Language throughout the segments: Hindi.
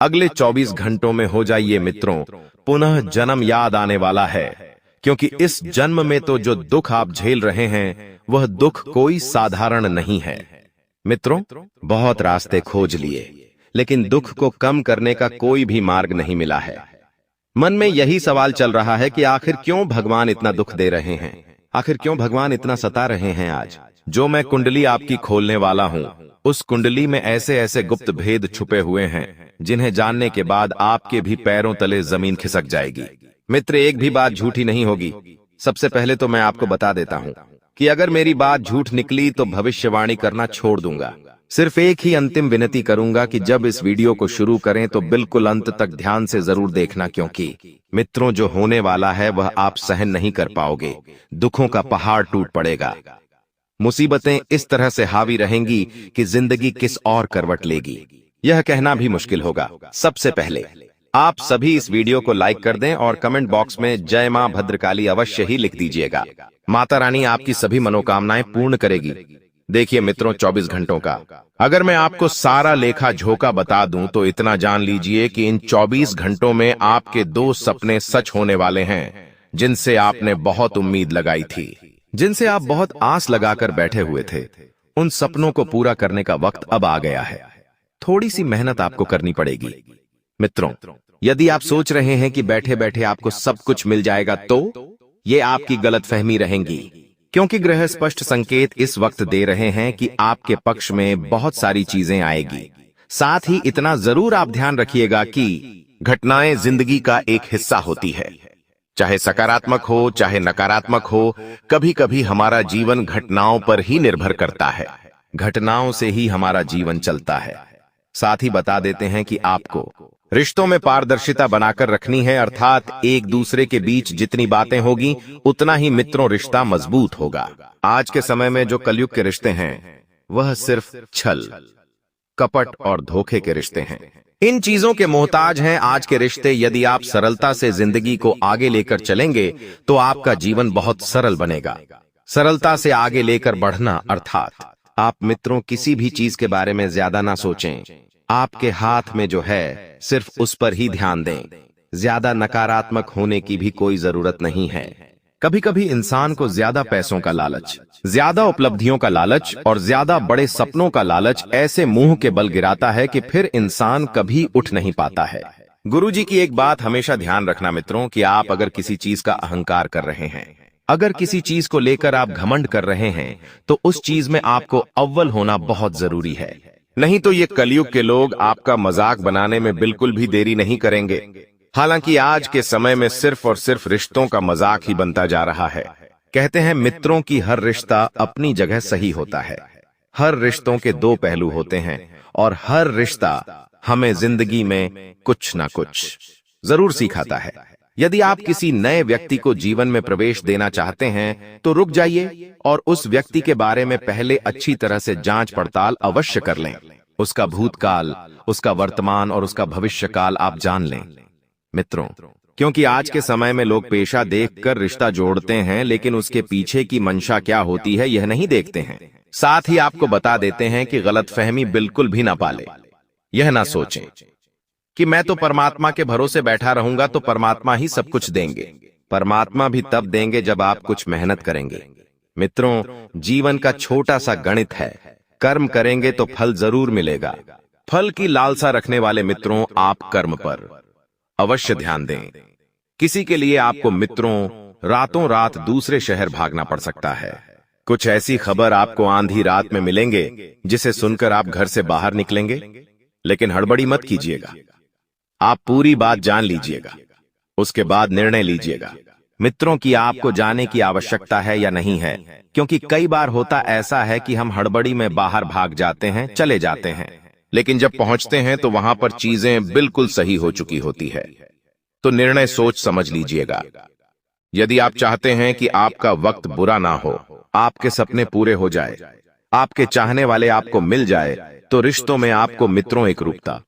अगले 24 घंटों में हो जाइए मित्रों, पुनः जन्म याद आने वाला है, क्योंकि इस जन्म में तो जो दुख आप झेल रहे हैं वह दुख कोई साधारण नहीं है। मित्रों, बहुत रास्ते खोज लिए, लेकिन दुख को कम करने का कोई भी मार्ग नहीं मिला है। मन में यही सवाल चल रहा है कि आखिर क्यों भगवान इतना दुख दे रहे हैं, आखिर क्यों भगवान इतना सता रहे हैं। आज जो मैं कुंडली आपकी खोलने वाला हूं, उस कुंडली में ऐसे ऐसे गुप्त भेद छुपे हुए हैं जिन्हें जानने के बाद आपके भी पैरों तले जमीन खिसक जाएगी। मित्र, एक भी बात झूठी नहीं होगी। सबसे पहले तो मैं आपको बता देता हूं कि अगर मेरी बात झूठ निकली तो भविष्यवाणी करना छोड़ दूंगा। सिर्फ एक ही अंतिम विनती करूंगा कि जब इस वीडियो को शुरू करें तो बिल्कुल अंत तक ध्यान से जरूर देखना, क्योंकि मित्रों जो होने वाला है वह आप सहन नहीं कर पाओगे। दुखों का पहाड़ टूट पड़ेगा, मुसीबतें इस तरह से हावी रहेंगी कि जिंदगी किस और करवट लेगी, यह कहना भी मुश्किल होगा। सबसे पहले आप सभी इस वीडियो को लाइक कर दें और कमेंट बॉक्स में जय मां भद्रकाली अवश्य ही लिख दीजिएगा। माता रानी आपकी सभी मनोकामनाएं पूर्ण करेगी। देखिए मित्रों, 24 घंटों का अगर मैं आपको सारा लेखा झोंका बता दूं तो इतना जान लीजिए कि इन 24 घंटों में आपके 2 सपने सच होने वाले हैं, जिनसे आपने बहुत उम्मीद लगाई थी, जिनसे आप बहुत आस लगाकर बैठे हुए थे। उन सपनों को पूरा करने का वक्त अब आ गया है। थोड़ी सी मेहनत आपको करनी पड़ेगी। मित्रों, यदि आप सोच रहे हैं कि बैठे बैठे आपको सब कुछ मिल जाएगा तो ये आपकी गलतफहमी रहेंगी, क्योंकि ग्रह स्पष्ट संकेत इस वक्त दे रहे हैं कि आपके पक्ष में बहुत सारी चीजें आएगी। साथ ही इतना जरूर आप ध्यान रखिएगा कि घटनाएं जिंदगी का एक हिस्सा होती है, चाहे सकारात्मक हो चाहे नकारात्मक हो। कभी कभी हमारा जीवन घटनाओं पर ही निर्भर करता है, घटनाओं से ही हमारा जीवन चलता है। साथ ही बता देते हैं कि आपको रिश्तों में पारदर्शिता बनाकर रखनी है, अर्थात एक दूसरे के बीच जितनी बातें होगी उतना ही मित्रों रिश्ता मजबूत होगा। आज के समय में जो कलयुग के रिश्ते हैं वह सिर्फ छल, कपट और धोखे के रिश्ते हैं। इन चीजों के मोहताज हैं आज के रिश्ते। यदि आप सरलता से जिंदगी को आगे लेकर चलेंगे तो आपका जीवन बहुत सरल बनेगा। सरलता से आगे लेकर बढ़ना अर्थात आप मित्रों किसी भी चीज के बारे में ज्यादा ना सोचें, आपके हाथ में जो है सिर्फ उस पर ही ध्यान दें। ज्यादा नकारात्मक होने की भी कोई जरूरत नहीं है। कभी कभी इंसान को ज्यादा पैसों का लालच, ज्यादा उपलब्धियों का लालच और ज्यादा बड़े सपनों का लालच ऐसे मुंह के बल गिराता है कि फिर इंसान कभी उठ नहीं पाता है। गुरुजी की एक बात हमेशा ध्यान रखना मित्रों कि आप अगर किसी चीज का अहंकार कर रहे हैं, अगर किसी चीज को लेकर आप घमंड कर रहे हैं, तो उस चीज में आपको अव्वल होना बहुत जरूरी है। नहीं तो ये कलयुग के लोग आपका मजाक बनाने में बिल्कुल भी देरी नहीं करेंगे। हालांकि आज के समय में सिर्फ और सिर्फ रिश्तों का मजाक ही बनता जा रहा है। कहते हैं मित्रों की हर रिश्ता अपनी जगह सही होता है। हर रिश्तों के 2 पहलू होते हैं और हर रिश्ता हमें जिंदगी में कुछ ना कुछ जरूर सिखाता है। यदि आप किसी नए व्यक्ति को जीवन में प्रवेश देना चाहते हैं तो रुक जाइए और उस व्यक्ति के बारे में पहले अच्छी तरह से जांच पड़ताल अवश्य कर लें। उसका भूतकाल, उसका वर्तमान और उसका भविष्य काल आप जान लें मित्रों, क्योंकि आज के समय में लोग पेशा देखकर रिश्ता जोड़ते हैं, लेकिन उसके पीछे की मंशा क्या होती है यह नहीं देखते हैं। साथ ही आपको बता देते हैं कि गलतफहमी बिल्कुल भी ना पाले। यह ना सोचें कि मैं तो परमात्मा के भरोसे बैठा रहूंगा तो परमात्मा ही सब कुछ देंगे। परमात्मा भी तब देंगे जब आप कुछ मेहनत करेंगे। मित्रों, जीवन का छोटा सा गणित है, कर्म करेंगे तो फल जरूर मिलेगा। फल की लालसा रखने वाले मित्रों, आप कर्म पर अवश्य ध्यान दें। किसी के लिए आपको मित्रों रातों रात दूसरे शहर भागना पड़ सकता है। कुछ ऐसी खबर आपको आंधी रात में मिलेंगे जिसे सुनकर आप घर से बाहर निकलेंगे, लेकिन हड़बड़ी मत कीजिएगा। आप पूरी बात जान लीजिएगा, उसके बाद निर्णय लीजिएगा मित्रों कि आपको जाने की आवश्यकता है या नहीं है, क्योंकि कई बार होता ऐसा है कि हम हड़बड़ी में बाहर भाग जाते हैं, चले जाते हैं, लेकिन जब पहुंचते हैं तो वहां पर चीजें बिल्कुल सही हो चुकी होती है। तो निर्णय सोच समझ लीजिएगा। यदि आप चाहते हैं कि आपका वक्त बुरा ना हो, आपके सपने पूरे हो जाए, आपके चाहने वाले आपको मिल जाए, तो रिश्तों में आपको मित्रों एकरूपता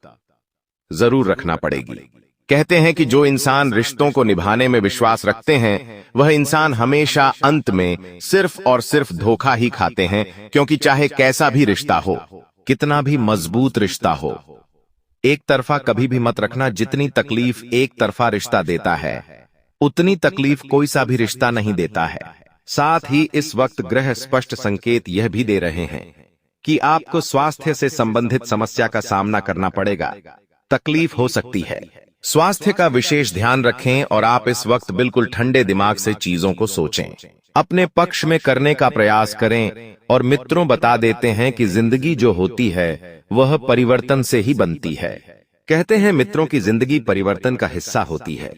जरूर रखना पड़ेगी। कहते हैं कि जो इंसान रिश्तों को निभाने में विश्वास रखते हैं वह इंसान हमेशा अंत में सिर्फ और सिर्फ धोखा ही खाते हैं, क्योंकि चाहे कैसा भी रिश्ता हो, कितना भी मजबूत रिश्ता हो, एक तरफा कभी भी मत रखना। जितनी तकलीफ एक तरफा रिश्ता देता है, उतनी तकलीफ कोई सा भी रिश्ता नहीं देता है। साथ ही इस वक्त ग्रह स्पष्ट संकेत यह भी दे रहे हैं कि आपको स्वास्थ्य से संबंधित समस्या का सामना करना पड़ेगा। तकलीफ हो सकती है। स्वास्थ्य का विशेष ध्यान रखें और आप इस वक्त बिल्कुल ठंडे दिमाग से चीजों को सोचें, अपने पक्ष में करने का प्रयास करें। और मित्रों, बता देते हैं कि जिंदगी जो होती है वह परिवर्तन से ही बनती है। कहते हैं मित्रों की जिंदगी परिवर्तन का हिस्सा होती है।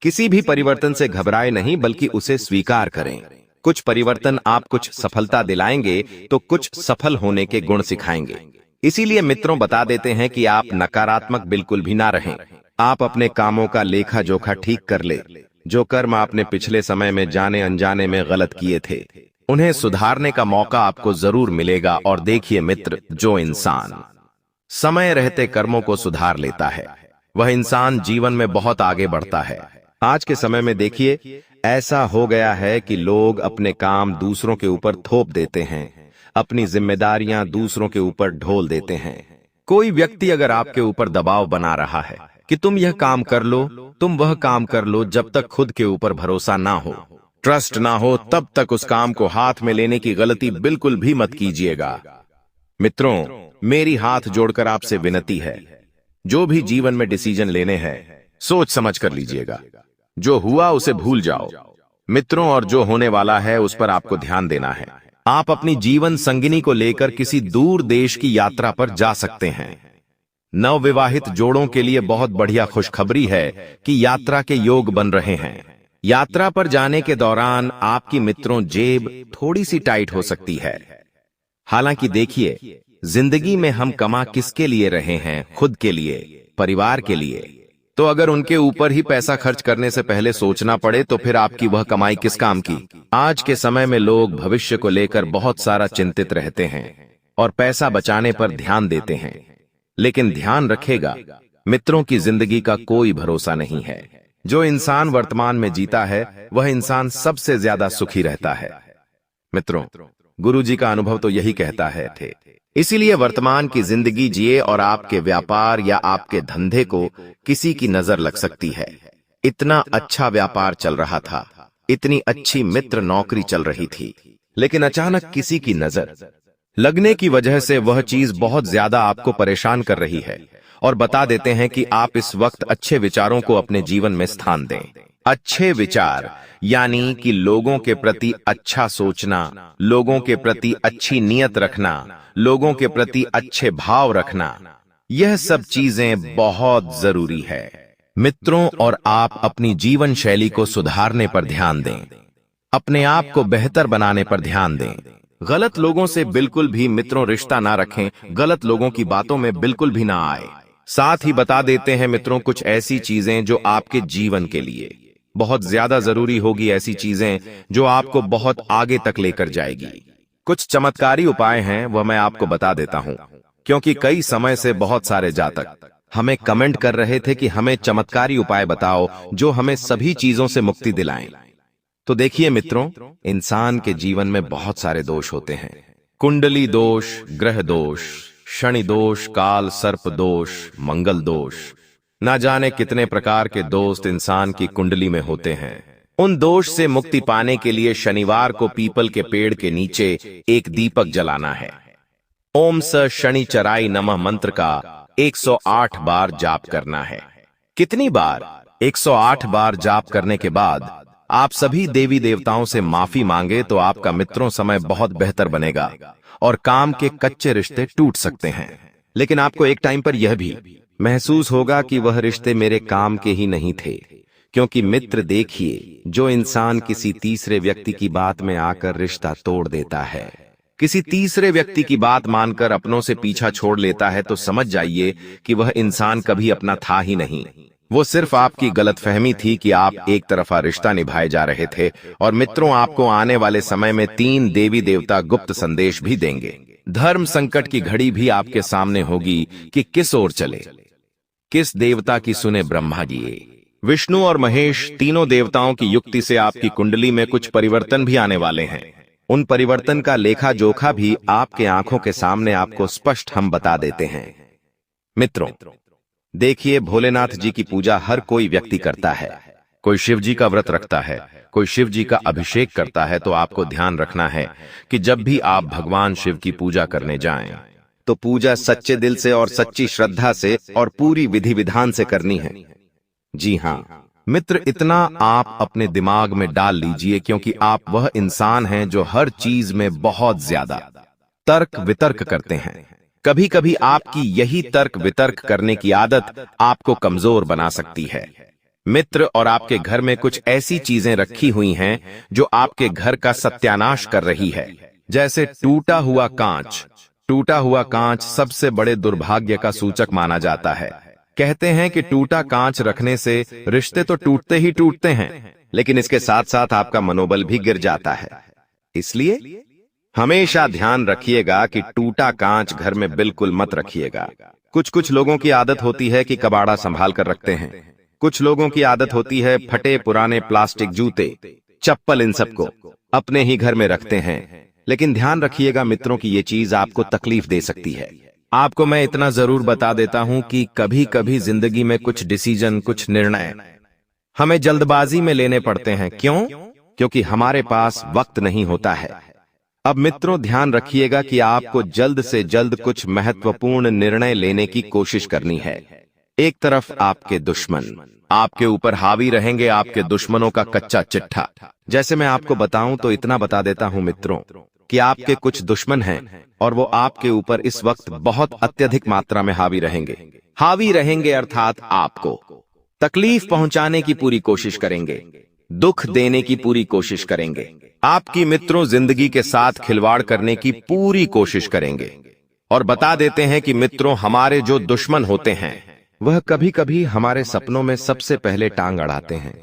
किसी भी परिवर्तन से घबराए नहीं, बल्कि उसे स्वीकार करें। कुछ परिवर्तन आप कुछ सफलता दिलाएंगे तो कुछ सफल होने के गुण सिखाएंगे। इसीलिए मित्रों, बता देते हैं कि आप नकारात्मक बिल्कुल भी ना रहें। आप अपने कामों का लेखा जोखा ठीक कर ले। जो कर्म आपने पिछले समय में जाने अनजाने में गलत किए थे, उन्हें सुधारने का मौका आपको जरूर मिलेगा। और देखिए मित्र, जो इंसान समय रहते कर्मों को सुधार लेता है, वह इंसान जीवन में बहुत आगे बढ़ता है। आज के समय में देखिए, ऐसा हो गया है कि लोग अपने काम दूसरों के ऊपर थोप देते हैं, अपनी जिम्मेदारियां दूसरों के ऊपर ढोल देते हैं। कोई व्यक्ति अगर आपके ऊपर दबाव बना रहा है कि तुम यह काम कर लो, तुम वह काम कर लो, जब तक खुद के ऊपर भरोसा ना हो, ट्रस्ट ना हो, तब तक उस काम को हाथ में लेने की गलती बिल्कुल भी मत कीजिएगा। मित्रों, मेरी हाथ जोड़कर आपसे विनती है, जो भी जीवन में डिसीजन लेने हैं सोच समझ कर लीजिएगा। जो हुआ उसे भूल जाओ मित्रों, और जो होने वाला है उस पर आपको ध्यान देना है। आप अपनी जीवन संगिनी को लेकर किसी दूर देश की यात्रा पर जा सकते हैं। नवविवाहित जोड़ों के लिए बहुत बढ़िया खुशखबरी है कि यात्रा के योग बन रहे हैं। यात्रा पर जाने के दौरान आपकी मित्रों जेब थोड़ी सी टाइट हो सकती है। हालांकि देखिए, जिंदगी में हम कमा किसके लिए रहे हैं? खुद के लिए, परिवार के लिए। तो अगर उनके ऊपर ही पैसा खर्च करने से पहले सोचना पड़े तो फिर आपकी वह कमाई किस काम की? आज के समय में लोग भविष्य को लेकर बहुत सारा चिंतित रहते हैं और पैसा बचाने पर ध्यान देते हैं। लेकिन ध्यान रखेगा मित्रों की जिंदगी का कोई भरोसा नहीं है। जो इंसान वर्तमान में जीता है वह इंसान सबसे ज्यादा सुखी रहता है। मित्रों, गुरुजी का अनुभव तो यही कहता है थे। इसीलिए वर्तमान की जिंदगी जिए और आपके व्यापार या आपके धंधे को किसी की नजर लग सकती है। इतना अच्छा व्यापार चल रहा था, इतनी अच्छी मित्र नौकरी चल रही थी, लेकिन अचानक किसी की नजर लगने की वजह से वह चीज बहुत ज्यादा आपको परेशान कर रही है। और बता देते हैं कि आप इस वक्त अच्छे विचारों को अपने जीवन में स्थान दें। अच्छे विचार यानी कि लोगों के प्रति अच्छा सोचना, लोगों के प्रति अच्छी नीयत रखना, लोगों के प्रति अच्छे भाव रखना, यह सब चीजें बहुत जरूरी है मित्रों। और आप अपनी जीवन शैली को सुधारने पर ध्यान दें, अपने आप को बेहतर बनाने पर ध्यान दें। गलत लोगों से बिल्कुल भी मित्रों रिश्ता ना रखें, गलत लोगों की बातों में बिल्कुल भी ना आए। साथ ही बता देते हैं मित्रों, कुछ ऐसी चीजें जो आपके जीवन के लिए बहुत ज्यादा जरूरी होगी, ऐसी चीजें जो आपको बहुत आगे तक लेकर जाएगी। कुछ चमत्कारी उपाय हैं, वह मैं आपको बता देता हूं, क्योंकि कई समय से बहुत सारे जातक हमें कमेंट कर रहे थे कि हमें चमत्कारी उपाय बताओ जो हमें सभी चीजों से मुक्ति दिलाएं। तो देखिए मित्रों, इंसान के जीवन में बहुत सारे दोष होते हैं। कुंडली दोष, ग्रह दोष, शनि दोष, काल सर्प दोष, मंगल दोष, ना जाने कितने प्रकार के दोस्त इंसान की कुंडली में होते हैं। उन दोष से मुक्ति पाने के लिए शनिवार को पीपल के पेड़ के नीचे एक दीपक जलाना है। ओम स शनिचराय नमः मंत्र का 108 बार जाप करना है। कितनी बार? 108 बार जाप करने के बाद आप सभी देवी देवताओं से माफी मांगे तो आपका मित्रों समय बहुत बेहतर बनेगा और काम के कच्चे रिश्ते टूट सकते हैं। लेकिन आपको एक टाइम पर यह भी महसूस होगा कि वह रिश्ते मेरे काम के ही नहीं थे, क्योंकि मित्र देखिए, जो इंसान किसी तीसरे व्यक्ति की बात में आकर रिश्ता तोड़ देता है, किसी तीसरे व्यक्ति की बात मानकर अपनों से पीछा छोड़ लेता है, तो समझ जाइए कि वह इंसान कभी अपना था ही नहीं। वो सिर्फ आपकी गलतफहमी थी कि आप एक तरफा रिश्ता निभाए जा रहे थे। और मित्रों, आपको आने वाले समय में 3 देवी देवता गुप्त संदेश भी देंगे। धर्म संकट की घड़ी भी आपके सामने होगी कि किस ओर चले, किस देवता की सुने ब्रह्मा जी। विष्णु और महेश तीनों देवताओं की युक्ति से आपकी कुंडली में कुछ परिवर्तन भी आने वाले हैं। उन परिवर्तन का लेखा जोखा भी आपके आंखों के सामने आपको स्पष्ट हम बता देते हैं। मित्रों, देखिए, भोलेनाथ जी की पूजा हर कोई व्यक्ति करता है। कोई शिव जी का व्रत रखता है, कोई शिव जी का अभिषेक करता है। तो आपको ध्यान रखना है कि जब भी आप भगवान शिव की पूजा करने जाएं, तो पूजा सच्चे दिल से और सच्ची श्रद्धा से और पूरी विधि विधान से करनी है। जी हाँ मित्र, इतना आप अपने दिमाग में डाल लीजिए, क्योंकि आप वह इंसान हैं जो हर चीज में बहुत ज्यादा तर्क वितर्क करते हैं। कभी कभी आपकी यही तर्क वितर्क करने की आदत आपको कमजोर बना सकती है मित्र। और आपके घर में कुछ ऐसी चीजें रखी हुई हैं जो आपके घर का सत्यानाश कर रही है, जैसे टूटा हुआ कांच। टूटा हुआ कांच सबसे बड़े दुर्भाग्य का सूचक माना जाता है। कहते हैं कि टूटा कांच रखने से रिश्ते तो टूटते ही टूटते हैं, लेकिन इसके साथ साथ आपका मनोबल भी गिर जाता है। इसलिए हमेशा ध्यान रखिएगा कि टूटा कांच घर में बिल्कुल मत रखिएगा। कुछ कुछ लोगों की आदत होती है कि कबाड़ा संभाल कर रखते हैं। कुछ लोगों की आदत होती है फटे पुराने प्लास्टिक जूते, चप्पल, इन सबको अपने ही घर में रखते हैं। लेकिन ध्यान रखिएगा मित्रों की ये चीज आपको तकलीफ दे सकती है। आपको मैं इतना जरूर बता देता हूं कि कभी कभी जिंदगी में कुछ डिसीजन, कुछ निर्णय हमें जल्दबाजी में लेने पड़ते हैं। क्यों? क्योंकि हमारे पास वक्त नहीं होता है। अब मित्रों ध्यान रखिएगा कि आपको जल्द से जल्द कुछ महत्वपूर्ण निर्णय लेने की कोशिश करनी है। एक तरफ आपके दुश्मन आपके ऊपर हावी रहेंगे, आपके दुश्मनों का कच्चा चिट्ठा। जैसे मैं आपको बताऊं तो इतना बता देता हूं मित्रों कि आपके कुछ दुश्मन हैं और वो आपके ऊपर इस वक्त बहुत अत्यधिक मात्रा में हावी रहेंगे। हावी रहेंगे अर्थात आपको तकलीफ पहुंचाने की पूरी कोशिश करेंगे, दुख देने की पूरी कोशिश करेंगे। आपकी मित्रों जिंदगी के साथ खिलवाड़ करने की पूरी कोशिश करेंगे। और बता देते हैं कि मित्रों हमारे जो दुश्मन होते हैं वह कभी कभी हमारे सपनों में सबसे पहले टांग अड़ाते हैं।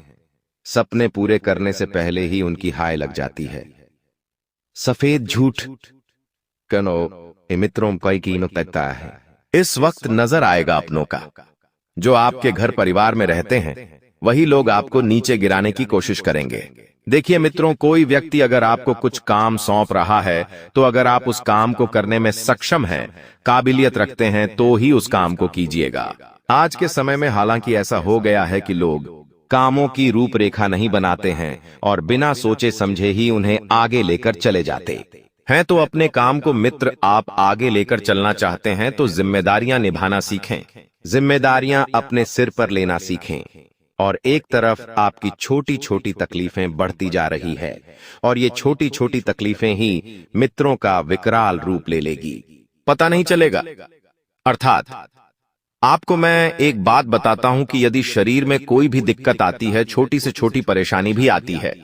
सपने पूरे करने से पहले ही उनकी हाय लग जाती है। सफेद झूठ कनो मित्रों कई कीनो तकता है। इस वक्त नजर आएगा अपनों का। जो आपके घर परिवार में रहते हैं वही लोग आपको नीचे गिराने की कोशिश करेंगे। देखिए मित्रों, कोई व्यक्ति अगर आपको कुछ काम सौंप रहा है तो अगर आप उस काम को करने में सक्षम हैं, काबिलियत रखते हैं, तो ही उस काम को कीजिएगा। आज के समय में हालांकि ऐसा हो गया है कि लोग कामों की रूपरेखा नहीं बनाते हैं और बिना सोचे समझे ही उन्हें आगे लेकर चले जाते हैं। तो अपने काम को मित्र आप आगे लेकर चलना चाहते हैं तो जिम्मेदारियां निभाना सीखें, जिम्मेदारियां अपने सिर पर लेना सीखें। और एक तरफ आपकी छोटी छोटी तकलीफें बढ़ती जा रही है और ये छोटी छोटी तकलीफें ही मित्रों का विकराल रूप ले लेगी, पता नहीं चलेगा। अर्थात आपको मैं एक बात बताता हूं कि यदि शरीर में कोई भी दिक्कत आती है, छोटी से छोटी परेशानी भी आती है,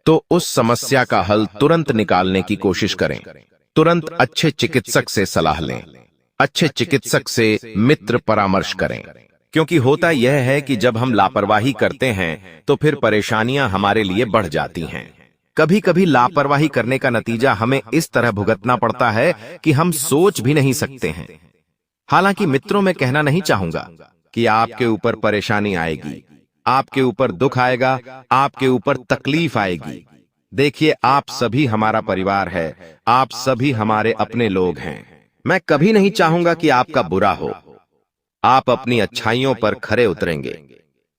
तो उस समस्या का हल तुरंत निकालने की कोशिश करें। तुरंत अच्छे चिकित्सक से सलाह लें, अच्छे चिकित्सक से मित्र परामर्श करें। क्योंकि होता यह है कि जब हम लापरवाही करते हैं तो फिर परेशानियां हमारे लिए बढ़ जाती हैं। कभी कभी लापरवाही करने का नतीजा हमें इस तरह भुगतना पड़ता है कि हम सोच भी नहीं सकते हैं। हालांकि मित्रों मैं कहना नहीं चाहूंगा कि आपके ऊपर परेशानी आएगी, आपके ऊपर दुख आएगा, आपके ऊपर तकलीफ आएगी। देखिए, आप सभी हमारा परिवार है, आप सभी हमारे अपने लोग हैं। मैं कभी नहीं चाहूंगा कि आपका बुरा हो। आप अपनी अच्छाइयों पर खरे उतरेंगे।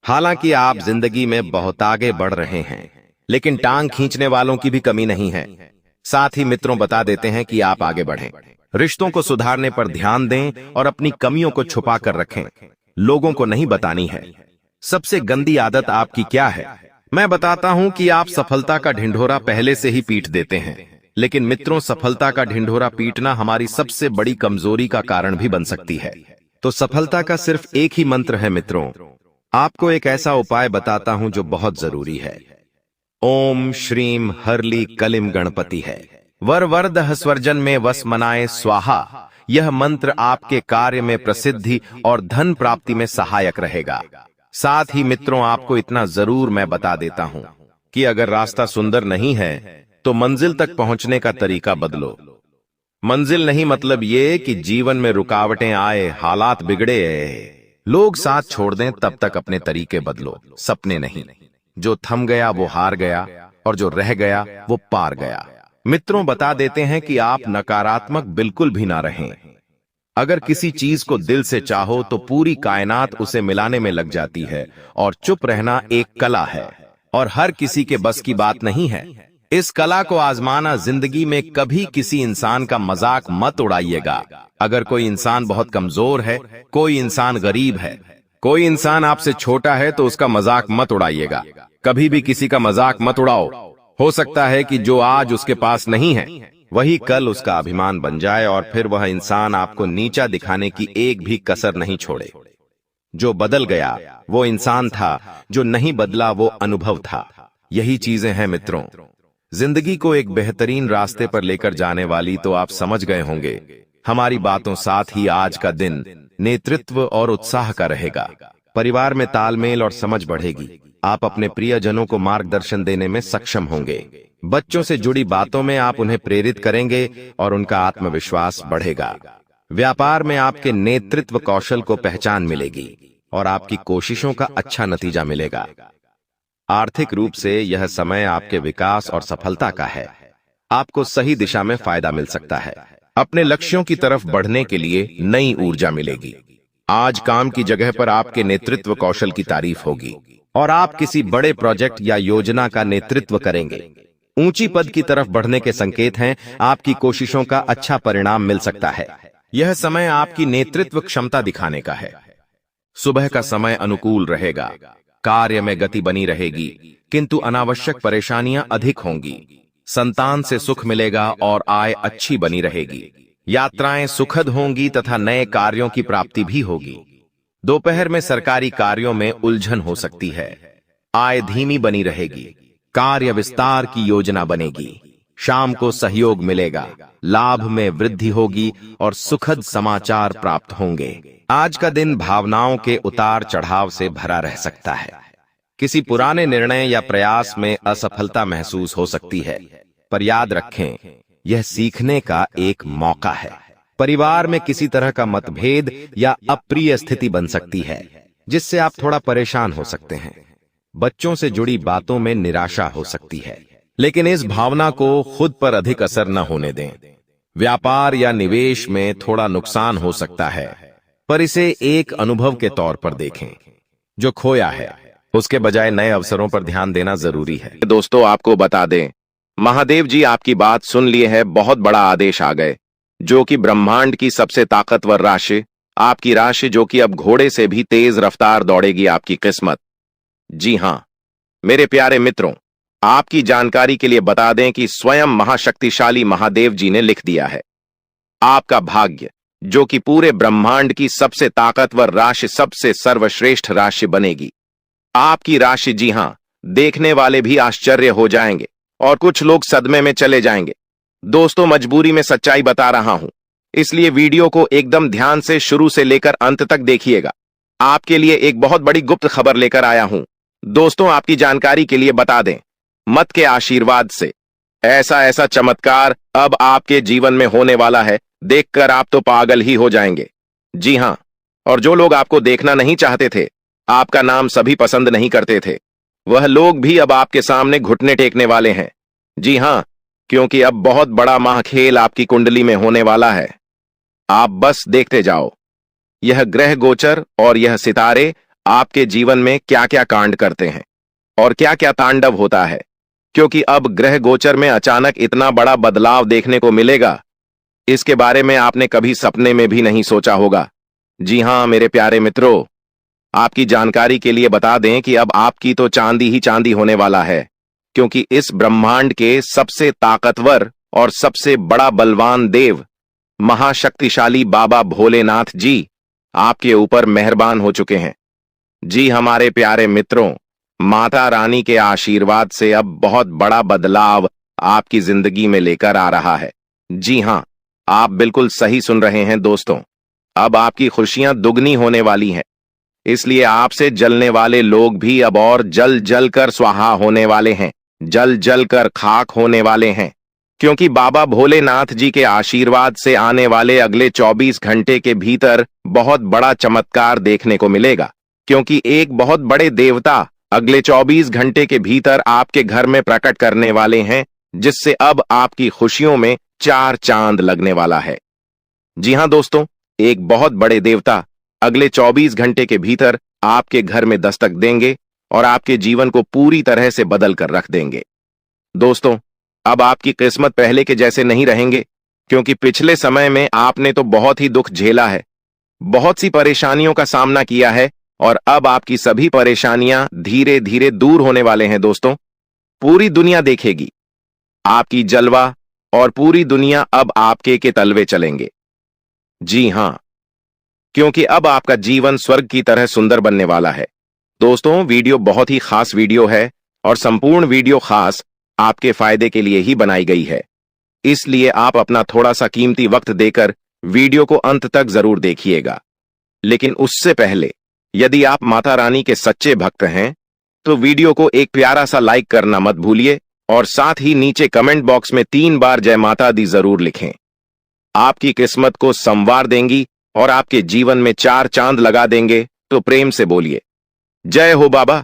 हालांकि आप जिंदगी में बहुत आगे बढ़ रहे हैं, लेकिन टांग खींचने वालों की भी कमी नहीं है। साथ ही मित्रों बता देते हैं कि आप आगे बढ़ें, रिश्तों को सुधारने पर ध्यान दें और अपनी कमियों को छुपा कर रखें। लोगों को नहीं बतानी है। सबसे गंदी आदत आपकी क्या है? मैं बताता हूं कि आप सफलता का ढिंढोरा पहले से ही पीट देते हैं। लेकिन मित्रों, सफलता का ढिंढोरा पीटना हमारी सबसे बड़ी कमजोरी का कारण भी बन सकती है। तो सफलता का सिर्फ एक ही मंत्र है मित्रों। आपको एक ऐसा उपाय बताता हूं जो बहुत जरूरी है। ओम श्रीम हरली कलिम गणपति है। वर वरदह स्वर्जन में वस मनाए स्वाहा। यह मंत्र आपके कार्य में प्रसिद्धि और धन प्राप्ति में सहायक रहेगा। साथ ही मित्रों, आपको इतना जरूर मैं बता देता हूं कि अगर रास्ता सुंदर नहीं है तो मंजिल तक पहुंचने का तरीका बदलो। मंजिल नहीं मतलब ये कि जीवन में रुकावटें आए, हालात बिगड़े, लोग साथ छोड़ दें, तब तक अपने तरीके बदलो, सपने नहीं। जो थम गया वो हार गया और जो रह गया वो पार गया। मित्रों बता देते हैं कि आप नकारात्मक बिल्कुल भी ना रहें। अगर किसी चीज को दिल से चाहो तो पूरी कायनात उसे मिलाने में लग जाती है, और चुप रहना एक कला है और हर किसी के बस की बात नहीं है। इस कला को आजमाना जिंदगी में कभी किसी इंसान का मजाक मत उड़ाइएगा। अगर कोई इंसान बहुत कमजोर है, कोई इंसान गरीब है, कोई इंसान आपसे छोटा है, तो उसका मजाक मत उड़ाइएगा। कभी भी किसी का मजाक मत उड़ाओ। हो सकता है कि जो आज उसके पास नहीं है वही कल उसका अभिमान बन जाए, और फिर वह इंसान आपको नीचा दिखाने की एक भी कसर नहीं छोड़े। जो बदल गया वो इंसान था, जो नहीं बदला वो अनुभव था। यही चीजें हैं मित्रों, जिंदगी को एक बेहतरीन रास्ते पर लेकर जाने वाली। तो आप समझ गए होंगे हमारी बातों साथ ही आज का दिन नेतृत्व और उत्साह का रहेगा। परिवार में तालमेल और समझ बढ़ेगी। आप अपने प्रियजनों को मार्गदर्शन देने में सक्षम होंगे। बच्चों से जुड़ी बातों में आप उन्हें प्रेरित करेंगे और उनका आत्मविश्वास बढ़ेगा। व्यापार में आपके नेतृत्व कौशल को पहचान मिलेगी और आपकी कोशिशों का अच्छा नतीजा मिलेगा। आर्थिक रूप से यह समय आपके विकास और सफलता का है। आपको सही दिशा में फायदा मिल सकता है। अपने लक्ष्यों की तरफ बढ़ने के लिए नई ऊर्जा मिलेगी। आज काम की जगह पर आपके नेतृत्व कौशल की तारीफ होगी और आप किसी बड़े प्रोजेक्ट या योजना का नेतृत्व करेंगे। ऊंची पद की तरफ बढ़ने के संकेत हैं। आपकी कोशिशों का अच्छा परिणाम मिल सकता है। यह समय आपकी नेतृत्व क्षमता दिखाने का है। सुबह का समय अनुकूल रहेगा। कार्य में गति बनी रहेगी, किंतु अनावश्यक परेशानियां अधिक होंगी। संतान से सुख मिलेगा और आय अच्छी बनी रहेगी। यात्राएं सुखद होंगी तथा नए कार्यों की प्राप्ति भी होगी। दोपहर में सरकारी कार्यों में उलझन हो सकती है। आय धीमी बनी रहेगी। कार्य विस्तार की योजना बनेगी। शाम को सहयोग मिलेगा। लाभ में वृद्धि होगी और सुखद समाचार प्राप्त होंगे। आज का दिन भावनाओं के उतार चढ़ाव से भरा रह सकता है। किसी पुराने निर्णय या प्रयास में असफलता महसूस हो सकती है, पर याद रखें यह सीखने का एक मौका है। परिवार में किसी तरह का मतभेद या अप्रिय स्थिति बन सकती है, जिससे आप थोड़ा परेशान हो सकते हैं। बच्चों से जुड़ी बातों में निराशा हो सकती है, लेकिन इस भावना को खुद पर अधिक असर न होने दें। व्यापार या निवेश में थोड़ा नुकसान हो सकता है, पर इसे एक अनुभव के तौर पर देखें। जो खोया है उसके बजाय नए अवसरों पर ध्यान देना जरूरी है। दोस्तों, आपको बता दें, महादेव जी आपकी बात सुन लिए है। बहुत बड़ा आदेश आ गए, जो कि ब्रह्मांड की सबसे ताकतवर राशि, आपकी राशि, जो कि अब घोड़े से भी तेज रफ्तार दौड़ेगी आपकी किस्मत। जी हां मेरे प्यारे मित्रों, आपकी जानकारी के लिए बता दें कि स्वयं महाशक्तिशाली महादेव जी ने लिख दिया है, आपका भाग्य, जो कि पूरे ब्रह्मांड की सबसे ताकतवर राशि, सबसे सर्वश्रेष्ठ राशि बनेगी। आपकी राशि, जी हां, देखने वाले भी आश्चर्य हो जाएंगे और कुछ लोग सदमे में चले जाएंगे। दोस्तों, मजबूरी में सच्चाई बता रहा हूं, इसलिए वीडियो को एकदम ध्यान से शुरू से लेकर अंत तक देखिएगा। आपके लिए एक बहुत बड़ी गुप्त खबर लेकर आया हूं। दोस्तों, आपकी जानकारी के लिए बता दें, मत के आशीर्वाद से ऐसा ऐसा चमत्कार अब आपके जीवन में होने वाला है, देखकर आप तो पागल ही हो जाएंगे। जी हां, और जो लोग आपको देखना नहीं चाहते थे, आपका नाम सभी पसंद नहीं करते थे, वह लोग भी अब आपके सामने घुटने टेकने वाले हैं। जी हां, क्योंकि अब बहुत बड़ा महाखेल आपकी कुंडली में होने वाला है। आप बस देखते जाओ, यह ग्रह गोचर और यह सितारे आपके जीवन में क्या क्या कांड करते हैं और क्या क्या तांडव होता है, क्योंकि अब ग्रह गोचर में अचानक इतना बड़ा बदलाव देखने को मिलेगा, इसके बारे में आपने कभी सपने में भी नहीं सोचा होगा। जी हां मेरे प्यारे मित्रों, आपकी जानकारी के लिए बता दें कि अब आपकी तो चांदी ही चांदी होने वाला है, क्योंकि इस ब्रह्मांड के सबसे ताकतवर और सबसे बड़ा बलवान देव, महाशक्तिशाली बाबा भोलेनाथ जी आपके ऊपर मेहरबान हो चुके हैं। जी हमारे प्यारे मित्रों, माता रानी के आशीर्वाद से अब बहुत बड़ा बदलाव आपकी जिंदगी में लेकर आ रहा है। जी हां, आप बिल्कुल सही सुन रहे हैं दोस्तों, अब आपकी खुशियां दुगनी होने वाली हैं। इसलिए आपसे जलने वाले लोग भी अब और जल जल कर स्वाहा होने वाले हैं, जल जल कर खाक होने वाले हैं, क्योंकि बाबा भोलेनाथ जी के आशीर्वाद से आने वाले अगले 24 घंटे के भीतर बहुत बड़ा चमत्कार देखने को मिलेगा, क्योंकि एक बहुत बड़े देवता अगले 24 घंटे के भीतर आपके घर में प्रकट करने वाले हैं, जिससे अब आपकी खुशियों में 4 चांद लगने वाला है। जी हां दोस्तों, एक बहुत बड़े देवता अगले 24 घंटे के भीतर आपके घर में दस्तक देंगे और आपके जीवन को पूरी तरह से बदल कर रख देंगे। दोस्तों, अब आपकी किस्मत पहले के जैसे नहीं रहेंगे, क्योंकि पिछले समय में आपने तो बहुत ही दुख झेला है, बहुत सी परेशानियों का सामना किया है और अब आपकी सभी परेशानियां धीरे धीरे दूर होने वाले हैं। दोस्तों, पूरी दुनिया देखेगी आपकी जलवा और पूरी दुनिया अब आपके के तलवे चलेंगे। जी हां, क्योंकि अब आपका जीवन स्वर्ग की तरह सुंदर बनने वाला है। दोस्तों, वीडियो बहुत ही खास वीडियो है और संपूर्ण वीडियो खास आपके फायदे के लिए ही बनाई गई है, इसलिए आप अपना थोड़ा सा कीमती वक्त देकर वीडियो को अंत तक जरूर देखिएगा। लेकिन उससे पहले यदि आप माता रानी के सच्चे भक्त हैं तो वीडियो को एक प्यारा सा लाइक करना मत भूलिए और साथ ही नीचे कमेंट बॉक्स में 3 बार जय माता दी जरूर लिखें। आपकी किस्मत को संवार देंगी और आपके जीवन में 4 चांद लगा देंगे। तो प्रेम से बोलिए जय हो बाबा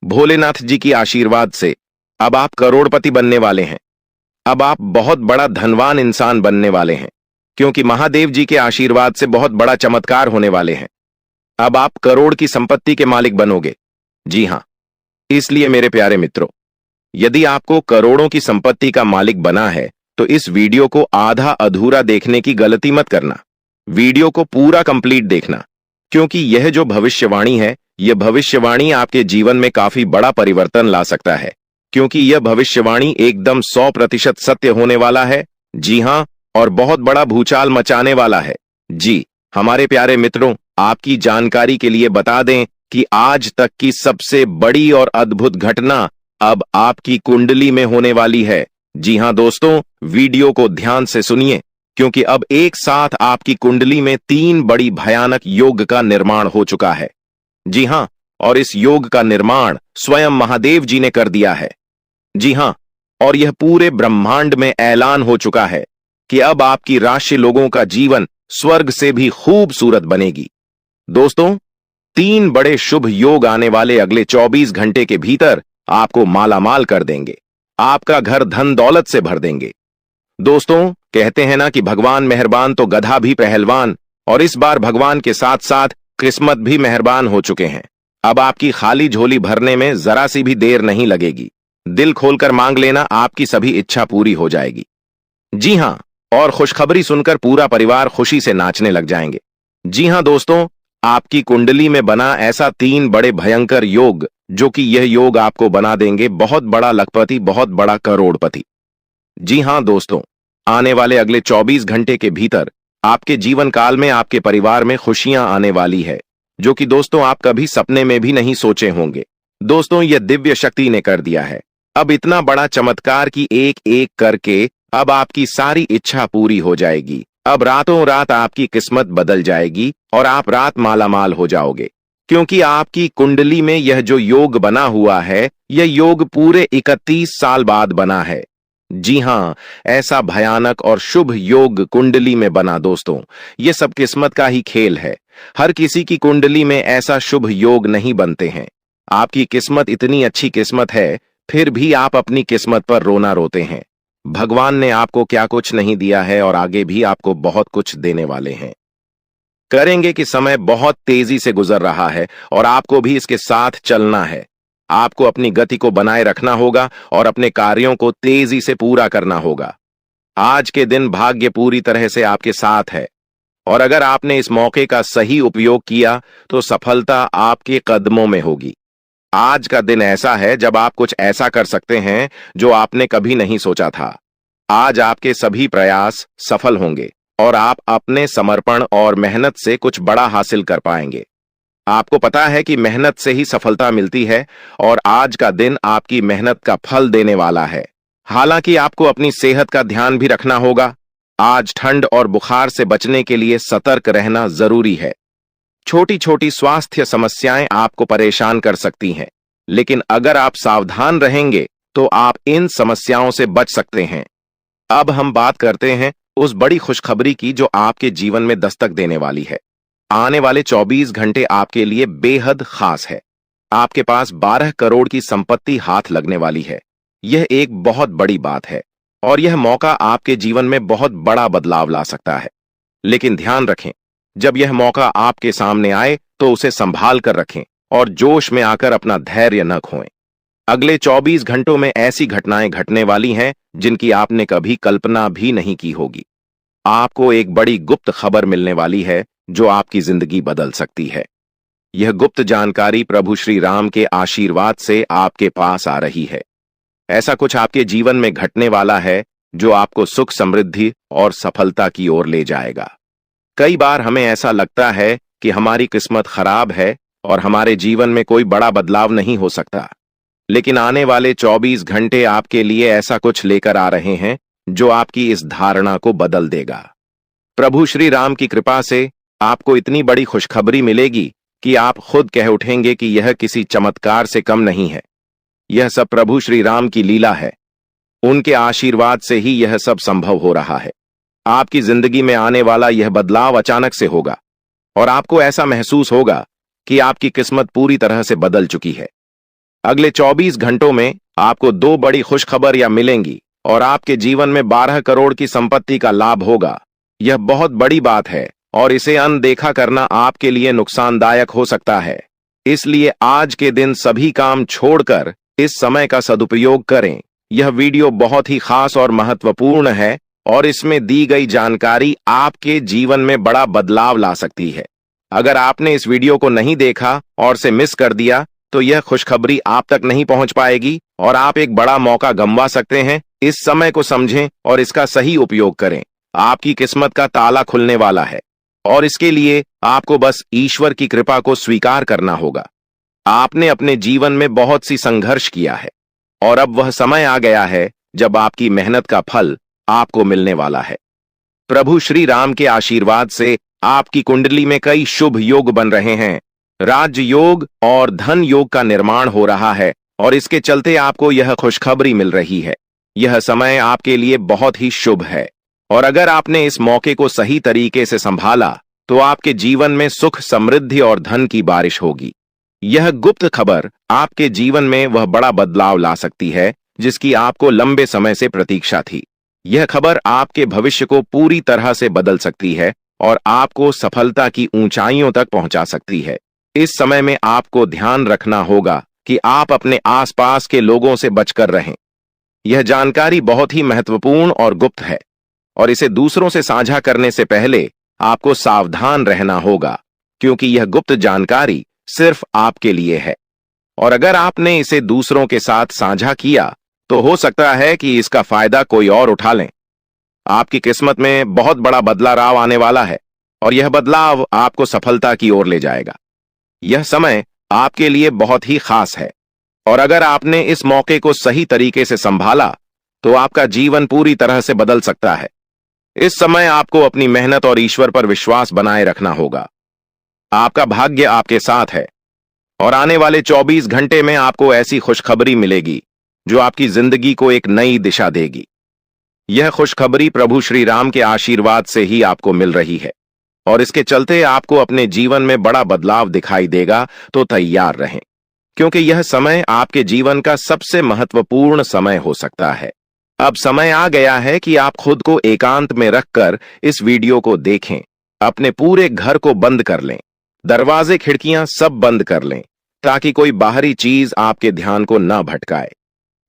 भोलेनाथ जी की आशीर्वाद से अब आप करोड़पति बनने वाले हैं। अब आप बहुत बड़ा धनवान इंसान बनने वाले हैं, क्योंकि महादेव जी के आशीर्वाद से बहुत बड़ा चमत्कार होने वाले हैं। अब आप करोड़ की संपत्ति के मालिक बनोगे। जी हां, इसलिए मेरे प्यारे मित्रों, यदि आपको करोड़ों की संपत्ति का मालिक बना है तो इस वीडियो को आधा अधूरा देखने की गलती मत करना। वीडियो को पूरा कंप्लीट देखना, क्योंकि यह जो भविष्यवाणी है, यह भविष्यवाणी आपके जीवन में काफी बड़ा परिवर्तन ला सकता है, क्योंकि यह भविष्यवाणी एकदम 100% सत्य होने वाला है। जी हां, और बहुत बड़ा भूचाल मचाने वाला है। जी, हमारे प्यारे मित्रों, आपकी जानकारी के लिए बता दें कि आज तक की सबसे बड़ी और अद्भुत घटना अब आपकी कुंडली में होने वाली है। जी हां दोस्तों, वीडियो को ध्यान से सुनिए, क्योंकि अब एक साथ आपकी कुंडली में 3 बड़ी भयानक योग का निर्माण हो चुका है। जी हां, और इस योग का निर्माण स्वयं महादेव जी ने कर दिया है। जी हां, और यह पूरे ब्रह्मांड में ऐलान हो चुका है कि अब आपकी राशि लोगों का जीवन स्वर्ग से भी खूबसूरत बनेगी। दोस्तों, 3 बड़े शुभ योग आने वाले अगले 24 घंटे के भीतर आपको मालामाल कर देंगे, आपका घर धन दौलत से भर देंगे। दोस्तों, कहते हैं ना कि भगवान मेहरबान तो गधा भी पहलवान, और इस बार भगवान के साथ साथ किस्मत भी मेहरबान हो चुके हैं। अब आपकी खाली झोली भरने में जरा सी भी देर नहीं लगेगी। दिल खोलकर मांग लेना, आपकी सभी इच्छा पूरी हो जाएगी। जी हां, और खुशखबरी सुनकर पूरा परिवार खुशी से नाचने लग जाएंगे। जी हां दोस्तों, आपकी कुंडली में बना ऐसा 3 बड़े भयंकर योग, जो कि यह योग आपको बना देंगे बहुत बड़ा लखपति, बहुत बड़ा करोड़पति। जी हां दोस्तों, आने वाले अगले 24 घंटे के भीतर आपके जीवन काल में आपके परिवार में खुशियां आने वाली है, जो कि दोस्तों आप कभी सपने में भी नहीं सोचे होंगे। दोस्तों, यह दिव्य शक्ति ने कर दिया है। अब इतना बड़ा चमत्कार की एक एक करके अब आपकी सारी इच्छा पूरी हो जाएगी। अब रातों रात आपकी किस्मत बदल जाएगी और आप रात मालामाल हो जाओगे, क्योंकि आपकी कुंडली में यह जो योग बना हुआ है, यह योग पूरे 31 साल बाद बना है। जी हां, ऐसा भयानक और शुभ योग कुंडली में बना। दोस्तों, यह सब किस्मत का ही खेल है। हर किसी की कुंडली में ऐसा शुभ योग नहीं बनते हैं। आपकी किस्मत इतनी अच्छी किस्मत है, फिर भी आप अपनी किस्मत पर रोना रोते हैं। भगवान ने आपको क्या कुछ नहीं दिया है और आगे भी आपको बहुत कुछ देने वाले हैं। करेंगे कि समय बहुत तेजी से गुजर रहा है और आपको भी इसके साथ चलना है। आपको अपनी गति को बनाए रखना होगा और अपने कार्यों को तेजी से पूरा करना होगा। आज के दिन भाग्य पूरी तरह से आपके साथ है, और अगर आपने इस मौके का सही उपयोग किया तो सफलता आपके कदमों में होगी। आज का दिन ऐसा है जब आप कुछ ऐसा कर सकते हैं जो आपने कभी नहीं सोचा था। आज आपके सभी प्रयास सफल होंगे और आप अपने समर्पण और मेहनत से कुछ बड़ा हासिल कर पाएंगे। आपको पता है कि मेहनत से ही सफलता मिलती है, और आज का दिन आपकी मेहनत का फल देने वाला है। हालांकि आपको अपनी सेहत का ध्यान भी रखना होगा। आज ठंड और बुखार से बचने के लिए सतर्क रहना जरूरी है। छोटी छोटी स्वास्थ्य समस्याएं आपको परेशान कर सकती हैं, लेकिन अगर आप सावधान रहेंगे तो आप इन समस्याओं से बच सकते हैं। अब हम बात करते हैं उस बड़ी खुशखबरी की जो आपके जीवन में दस्तक देने वाली है। आने वाले 24 घंटे आपके लिए बेहद खास है। आपके पास 12 करोड़ की संपत्ति हाथ लगने वाली है। यह एक बहुत बड़ी बात है और यह मौका आपके जीवन में बहुत बड़ा बदलाव ला सकता है। लेकिन ध्यान रखें, जब यह मौका आपके सामने आए तो उसे संभाल कर रखें और जोश में आकर अपना धैर्य न खोएं। अगले 24 घंटों में ऐसी घटनाएं घटने वाली हैं जिनकी आपने कभी कल्पना भी नहीं की होगी। आपको एक बड़ी गुप्त खबर मिलने वाली है जो आपकी जिंदगी बदल सकती है। यह गुप्त जानकारी प्रभु श्री राम के आशीर्वाद से आपके पास आ रही है। ऐसा कुछ आपके जीवन में घटने वाला है जो आपको सुख, समृद्धि और सफलता की ओर ले जाएगा। कई बार हमें ऐसा लगता है कि हमारी किस्मत खराब है और हमारे जीवन में कोई बड़ा बदलाव नहीं हो सकता, लेकिन आने वाले 24 घंटे आपके लिए ऐसा कुछ लेकर आ रहे हैं जो आपकी इस धारणा को बदल देगा। प्रभु श्री राम की कृपा से आपको इतनी बड़ी खुशखबरी मिलेगी कि आप खुद कह उठेंगे कि यह किसी चमत्कार से कम नहीं है। यह सब प्रभु श्री राम की लीला है। उनके आशीर्वाद से ही यह सब संभव हो रहा है। आपकी जिंदगी में आने वाला यह बदलाव अचानक से होगा और आपको ऐसा महसूस होगा कि आपकी किस्मत पूरी तरह से बदल चुकी है। अगले 24 घंटों में आपको 2 बड़ी खुशखबरियां मिलेंगी और आपके जीवन में 12 करोड़ की संपत्ति का लाभ होगा। यह बहुत बड़ी बात है और इसे अनदेखा करना आपके लिए नुकसानदायक हो सकता है। इसलिए आज के दिन सभी काम छोड़कर इस समय का सदुपयोग करें। यह वीडियो बहुत ही खास और महत्वपूर्ण है और इसमें दी गई जानकारी आपके जीवन में बड़ा बदलाव ला सकती है। अगर आपने इस वीडियो को नहीं देखा और से मिस कर दिया तो यह खुशखबरी आप तक नहीं पहुंच पाएगी और आप एक बड़ा मौका गंवा सकते हैं। इस समय को समझें और इसका सही उपयोग करें। आपकी किस्मत का ताला खुलने वाला है और इसके लिए आपको बस ईश्वर की कृपा को स्वीकार करना होगा। आपने अपने जीवन में बहुत सी संघर्ष किया है और अब वह समय आ गया है जब आपकी मेहनत का फल आपको मिलने वाला है। प्रभु श्री राम के आशीर्वाद से आपकी कुंडली में कई शुभ योग बन रहे हैं। राज्य योग और धन योग का निर्माण हो रहा है और इसके चलते आपको यह खुशखबरी मिल रही है। यह समय आपके लिए बहुत ही शुभ है और अगर आपने इस मौके को सही तरीके से संभाला तो आपके जीवन में सुख, समृद्धि और धन की बारिश होगी। यह गुप्त खबर आपके जीवन में वह बड़ा बदलाव ला सकती है जिसकी आपको लंबे समय से प्रतीक्षा थी। यह खबर आपके भविष्य को पूरी तरह से बदल सकती है और आपको सफलता की ऊंचाइयों तक पहुंचा सकती है। इस समय में आपको ध्यान रखना होगा कि आप अपने आसपास के लोगों से बचकर रहें। यह जानकारी बहुत ही महत्वपूर्ण और गुप्त है और इसे दूसरों से साझा करने से पहले आपको सावधान रहना होगा, क्योंकि यह गुप्त जानकारी सिर्फ आपके लिए है और अगर आपने इसे दूसरों के साथ साझा किया तो हो सकता है कि इसका फायदा कोई और उठा लें। आपकी किस्मत में बहुत बड़ा बदलाव आने वाला है और यह बदलाव आपको सफलता की ओर ले जाएगा। यह समय आपके लिए बहुत ही खास है और अगर आपने इस मौके को सही तरीके से संभाला तो आपका जीवन पूरी तरह से बदल सकता है। इस समय आपको अपनी मेहनत और ईश्वर पर विश्वास बनाए रखना होगा। आपका भाग्य आपके साथ है और आने वाले 24 घंटे में आपको ऐसी खुशखबरी मिलेगी जो आपकी जिंदगी को एक नई दिशा देगी। यह खुशखबरी प्रभु श्री राम के आशीर्वाद से ही आपको मिल रही है और इसके चलते आपको अपने जीवन में बड़ा बदलाव दिखाई देगा। तो तैयार रहें, क्योंकि यह समय आपके जीवन का सबसे महत्वपूर्ण समय हो सकता है। अब समय आ गया है कि आप खुद को एकांत में रखकर इस वीडियो को देखें। अपने पूरे घर को बंद कर लें, दरवाजे, खिड़कियां सब बंद कर लें ताकि कोई बाहरी चीज आपके ध्यान को न भटकाए।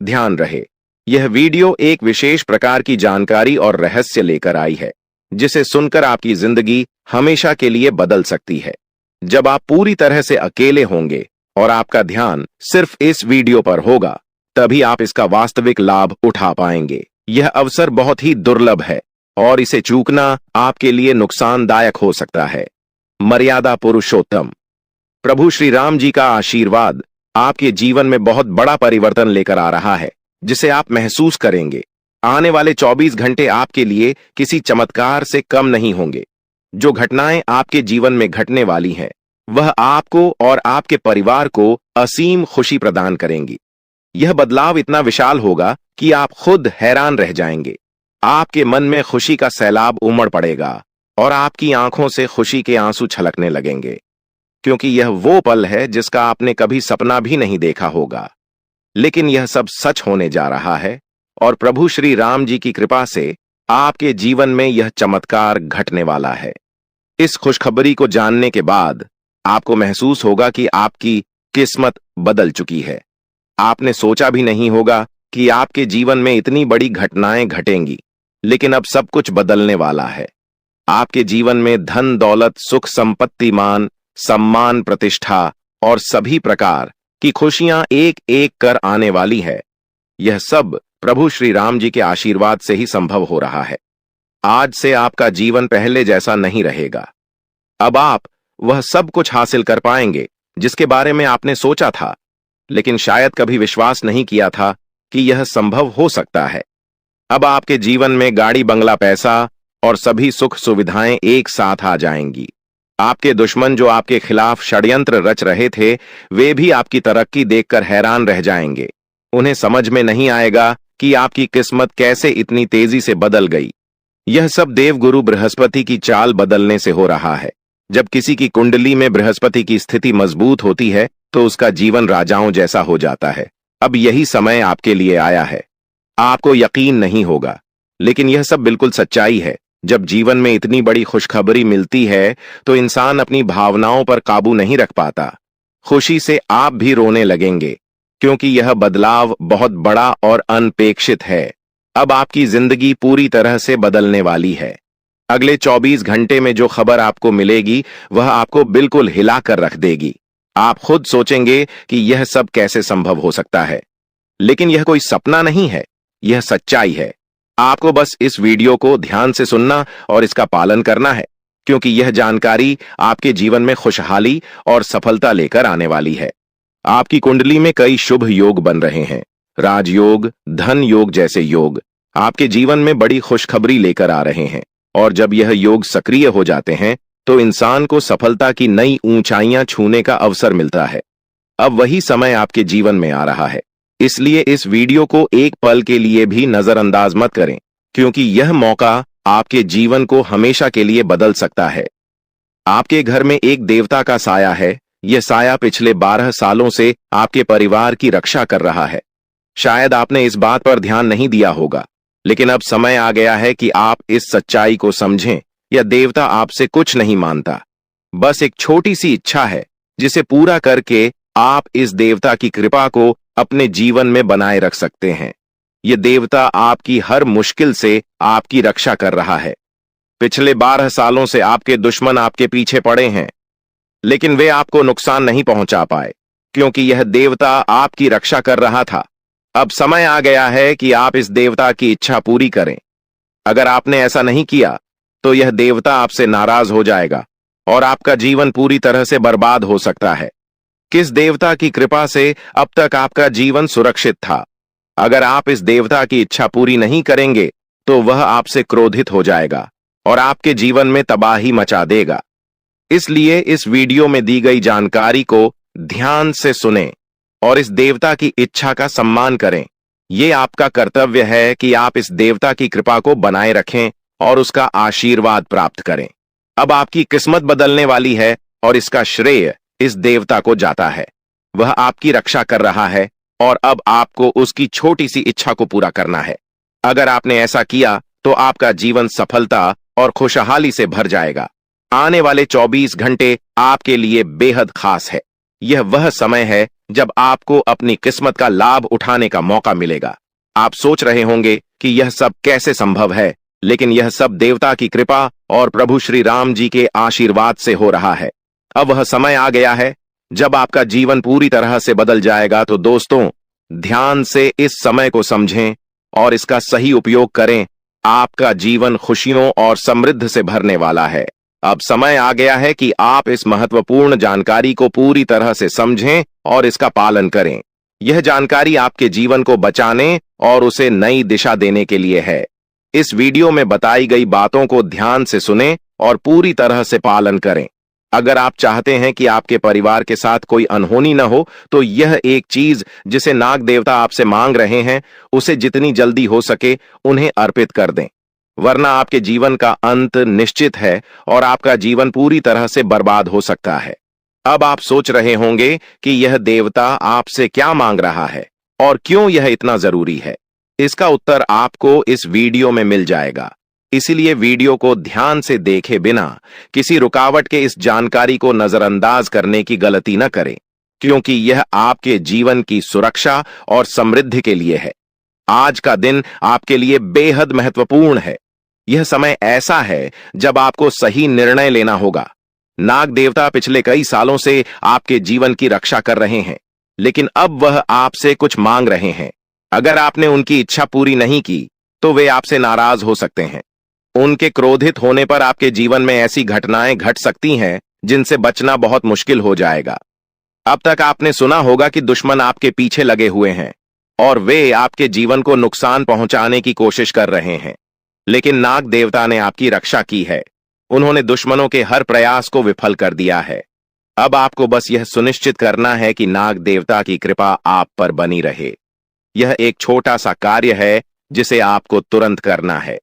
ध्यान रहे, यह वीडियो एक विशेष प्रकार की जानकारी और रहस्य लेकर आई है जिसे सुनकर आपकी जिंदगी हमेशा के लिए बदल सकती है। जब आप पूरी तरह से अकेले होंगे और आपका ध्यान सिर्फ इस वीडियो पर होगा, तभी आप इसका वास्तविक लाभ उठा पाएंगे। यह अवसर बहुत ही दुर्लभ है और इसे चूकना आपके लिए नुकसानदायक हो सकता है। मर्यादा पुरुषोत्तम प्रभु श्री राम जी का आशीर्वाद आपके जीवन में बहुत बड़ा परिवर्तन लेकर आ रहा है जिसे आप महसूस करेंगे। आने वाले 24 घंटे आपके लिए किसी चमत्कार से कम नहीं होंगे। जो घटनाएं आपके जीवन में घटने वाली हैं, वह आपको और आपके परिवार को असीम खुशी प्रदान करेंगी। यह बदलाव इतना विशाल होगा कि आप खुद हैरान रह जाएंगे। आपके मन में खुशी का सैलाब उमड़ पड़ेगा और आपकी आंखों से खुशी के आंसू छलकने लगेंगे, क्योंकि यह वो पल है जिसका आपने कभी सपना भी नहीं देखा होगा। लेकिन यह सब सच होने जा रहा है और प्रभु श्री राम जी की कृपा से आपके जीवन में यह चमत्कार घटने वाला है। इस खुशखबरी को जानने के बाद आपको महसूस होगा कि आपकी किस्मत बदल चुकी है। आपने सोचा भी नहीं होगा कि आपके जीवन में इतनी बड़ी घटनाएं घटेंगी, लेकिन अब सब कुछ बदलने वाला है। आपके जीवन में धन दौलत सुख संपत्ति मान सम्मान प्रतिष्ठा और सभी प्रकार की खुशियां एक एक कर आने वाली है। यह सब प्रभु श्री राम जी के आशीर्वाद से ही संभव हो रहा है। आज से आपका जीवन पहले जैसा नहीं रहेगा। अब आप वह सब कुछ हासिल कर पाएंगे जिसके बारे में आपने सोचा था, लेकिन शायद कभी विश्वास नहीं किया था कि यह संभव हो सकता है। अब आपके जीवन में गाड़ी बंगला पैसा और सभी सुख सुविधाएं एक साथ आ जाएंगी। आपके दुश्मन जो आपके खिलाफ षड्यंत्र रच रहे थे, वे भी आपकी तरक्की देखकर हैरान रह जाएंगे। उन्हें समझ में नहीं आएगा कि आपकी किस्मत कैसे इतनी तेजी से बदल गई। यह सब देवगुरु बृहस्पति की चाल बदलने से हो रहा है। जब किसी की कुंडली में बृहस्पति की स्थिति मजबूत होती है तो उसका जीवन राजाओं जैसा हो जाता है। अब यही समय आपके लिए आया है। आपको यकीन नहीं होगा, लेकिन यह सब बिल्कुल सच्चाई है। जब जीवन में इतनी बड़ी खुशखबरी मिलती है तो इंसान अपनी भावनाओं पर काबू नहीं रख पाता। खुशी से आप भी रोने लगेंगे, क्योंकि यह बदलाव बहुत बड़ा और अनपेक्षित है। अब आपकी जिंदगी पूरी तरह से बदलने वाली है। अगले 24 घंटे में जो खबर आपको मिलेगी वह आपको बिल्कुल हिला कर रख देगी। आप खुद सोचेंगे कि यह सब कैसे संभव हो सकता है, लेकिन यह कोई सपना नहीं है, यह सच्चाई है। आपको बस इस वीडियो को ध्यान से सुनना और इसका पालन करना है, क्योंकि यह जानकारी आपके जीवन में खुशहाली और सफलता लेकर आने वाली है। आपकी कुंडली में कई शुभ योग बन रहे हैं। राजयोग, धन योग जैसे योग आपके जीवन में बड़ी खुशखबरी लेकर आ रहे हैं, और जब यह योग सक्रिय हो जाते हैं तो इंसान को सफलता की नई ऊंचाइयां छूने का अवसर मिलता है। अब वही समय आपके जीवन में आ रहा है, इसलिए इस वीडियो को एक पल के लिए भी नजरअंदाज मत करें, क्योंकि यह मौका आपके जीवन को हमेशा के लिए बदल सकता है। आपके घर में एक देवता का साया है। यह साया पिछले 12 सालों से आपके परिवार की रक्षा कर रहा है। शायद आपने इस बात पर ध्यान नहीं दिया होगा, लेकिन अब समय आ गया है कि आप इस सच्चाई को समझें। यह देवता आपसे कुछ नहीं मांगता, बस एक छोटी सी इच्छा है, जिसे पूरा करके आप इस देवता की कृपा को अपने जीवन में बनाए रख सकते हैं। यह देवता आपकी हर मुश्किल से आपकी रक्षा कर रहा है। पिछले 12 सालों से आपके दुश्मन आपके पीछे पड़े हैं, लेकिन वे आपको नुकसान नहीं पहुंचा पाए, क्योंकि यह देवता आपकी रक्षा कर रहा था। अब समय आ गया है कि आप इस देवता की इच्छा पूरी करें। अगर आपने ऐसा नहीं किया तो यह देवता आपसे नाराज हो जाएगा और आपका जीवन पूरी तरह से बर्बाद हो सकता है। किस देवता की कृपा से अब तक आपका जीवन सुरक्षित था? अगर आप इस देवता की इच्छा पूरी नहीं करेंगे तो वह आपसे क्रोधित हो जाएगा और आपके जीवन में तबाही मचा देगा। इसलिए इस वीडियो में दी गई जानकारी को ध्यान से सुनें और इस देवता की इच्छा का सम्मान करें। यह आपका कर्तव्य है कि आप इस देवता की कृपा को बनाए रखें और उसका आशीर्वाद प्राप्त करें। अब आपकी किस्मत बदलने वाली है और इसका श्रेय इस देवता को जाता है। वह आपकी रक्षा कर रहा है और अब आपको उसकी छोटी सी इच्छा को पूरा करना है। अगर आपने ऐसा किया तो आपका जीवन सफलता और खुशहाली से भर जाएगा। आने वाले 24 घंटे आपके लिए बेहद खास है। यह वह समय है जब आपको अपनी किस्मत का लाभ उठाने का मौका मिलेगा। आप सोच रहे होंगे कि यह सब कैसे संभव है, लेकिन यह सब देवता की कृपा और प्रभु श्री राम जी के आशीर्वाद से हो रहा है। अब वह समय आ गया है जब आपका जीवन पूरी तरह से बदल जाएगा। तो दोस्तों, ध्यान से इस समय को समझें और इसका सही उपयोग करें। आपका जीवन खुशियों और समृद्धि से भरने वाला है। अब समय आ गया है कि आप इस महत्वपूर्ण जानकारी को पूरी तरह से समझें और इसका पालन करें। यह जानकारी आपके जीवन को बचाने और उसे नई दिशा देने के लिए है। इस वीडियो में बताई गई बातों को ध्यान से सुनें और पूरी तरह से पालन करें। अगर आप चाहते हैं कि आपके परिवार के साथ कोई अनहोनी न हो, तो यह एक चीज जिसे नाग देवता आपसे मांग रहे हैं, उसे जितनी जल्दी हो सके उन्हें अर्पित कर दें, वरना आपके जीवन का अंत निश्चित है और आपका जीवन पूरी तरह से बर्बाद हो सकता है। अब आप सोच रहे होंगे कि यह देवता आपसे क्या मांग रहा है और क्यों यह इतना जरूरी है। इसका उत्तर आपको इस वीडियो में मिल जाएगा। इसीलिए वीडियो को ध्यान से देखे बिना किसी रुकावट के इस जानकारी को नजरअंदाज करने की गलती न करें, क्योंकि यह आपके जीवन की सुरक्षा और समृद्धि के लिए है। आज का दिन आपके लिए बेहद महत्वपूर्ण है। यह समय ऐसा है जब आपको सही निर्णय लेना होगा। नाग देवता पिछले कई सालों से आपके जीवन की रक्षा कर रहे हैं, लेकिन अब वह आपसे कुछ मांग रहे हैं। अगर आपने उनकी इच्छा पूरी नहीं की तो वे आपसे नाराज हो सकते हैं। उनके क्रोधित होने पर आपके जीवन में ऐसी घटनाएं घट सकती हैं जिनसे बचना बहुत मुश्किल हो जाएगा। अब तक आपने सुना होगा कि दुश्मन आपके पीछे लगे हुए हैं और वे आपके जीवन को नुकसान पहुंचाने की कोशिश कर रहे हैं, लेकिन नाग देवता ने आपकी रक्षा की है। उन्होंने दुश्मनों के हर प्रयास को विफल कर दिया है। अब आपको बस यह सुनिश्चित करना है कि नाग देवता की कृपा आप पर बनी रहे। यह एक छोटा सा कार्य है जिसे आपको तुरंत करना है।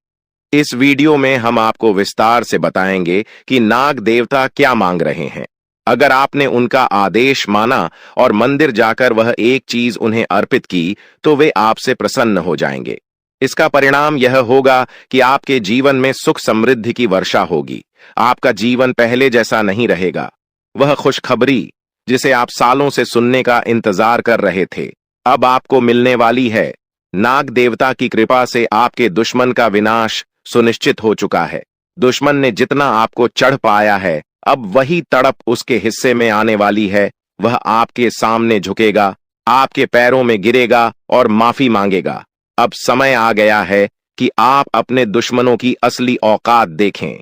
इस वीडियो में हम आपको विस्तार से बताएंगे कि नाग देवता क्या मांग रहे हैं। अगर आपने उनका आदेश माना और मंदिर जाकर वह एक चीज उन्हें अर्पित की तो वे आपसे प्रसन्न हो जाएंगे। इसका परिणाम यह होगा कि आपके जीवन में सुख समृद्धि की वर्षा होगी। आपका जीवन पहले जैसा नहीं रहेगा। वह खुशखबरी जिसे आप सालों से सुनने का इंतजार कर रहे थे, अब आपको मिलने वाली है। नाग देवता की कृपा से आपके दुश्मन का विनाश सुनिश्चित हो चुका है। दुश्मन ने जितना आपको चढ़ पाया है, अब वही तड़प उसके हिस्से में आने वाली है। वह आपके सामने झुकेगा, आपके पैरों में गिरेगा और माफी मांगेगा। अब समय आ गया है कि आप अपने दुश्मनों की असली औकात देखें।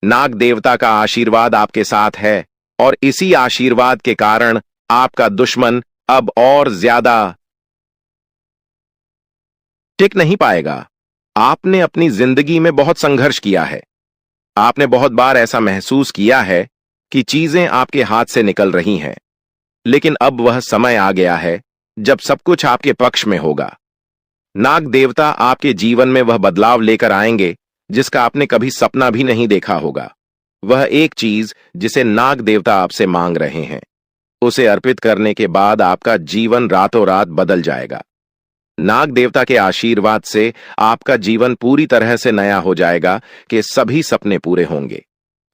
नाग देवता का आशीर्वाद आपके साथ है और इसी आशीर्वाद के कारण आपका दुश्मन अब और ज्यादा टिक नहीं पाएगा। आपने अपनी जिंदगी में बहुत संघर्ष किया है। आपने बहुत बार ऐसा महसूस किया है कि चीजें आपके हाथ से निकल रही हैं, लेकिन अब वह समय आ गया है जब सब कुछ आपके पक्ष में होगा। नाग देवता आपके जीवन में वह बदलाव लेकर आएंगे जिसका आपने कभी सपना भी नहीं देखा होगा। वह एक चीज जिसे नाग देवता आपसे मांग रहे हैं, उसे अर्पित करने के बाद आपका जीवन रातों रात बदल जाएगा। नाग देवता के आशीर्वाद से आपका जीवन पूरी तरह से नया हो जाएगा कि सभी सपने पूरे होंगे।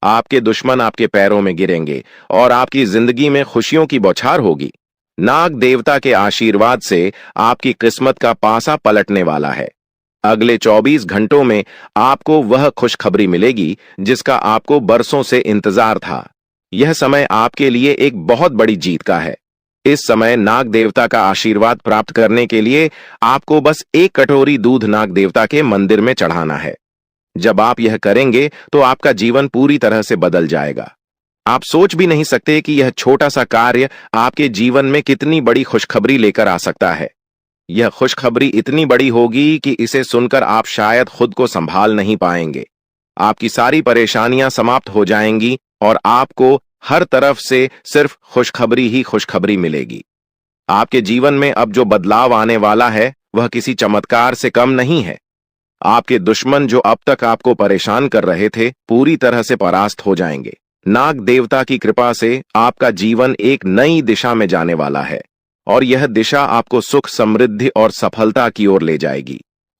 आपके दुश्मन आपके पैरों में गिरेंगे और आपकी जिंदगी में खुशियों की बौछार होगी। नाग देवता के आशीर्वाद से आपकी किस्मत का पासा पलटने वाला है। अगले 24 घंटों में आपको वह खुशखबरी मिलेगी जिसका आपको बरसों से इंतजार था। यह समय आपके लिए एक बहुत बड़ी जीत का है। इस समय नाग देवता का आशीर्वाद प्राप्त करने के लिए आपको बस एक कटोरी दूध नाग देवता के मंदिर में चढ़ाना है। जब आप यह करेंगे तो आपका जीवन पूरी तरह से बदल जाएगा। आप सोच भी नहीं सकते कि यह छोटा सा कार्य आपके जीवन में कितनी बड़ी खुशखबरी लेकर आ सकता है। यह खुशखबरी इतनी बड़ी होगी कि इसे सुनकर आप शायद खुद को संभाल नहीं पाएंगे। आपकी सारी परेशानियां समाप्त हो जाएंगी और आपको हर तरफ से सिर्फ खुशखबरी ही खुशखबरी मिलेगी। आपके जीवन में अब जो बदलाव आने वाला है वह किसी चमत्कार से कम नहीं है। आपके दुश्मन जो अब तक आपको परेशान कर रहे थे, पूरी तरह से परास्त हो जाएंगे। नाग देवता की कृपा से आपका जीवन एक नई दिशा में जाने वाला है और यह दिशा आपको सुख, समृद्धि और सफलता की ओर ले जाएगी।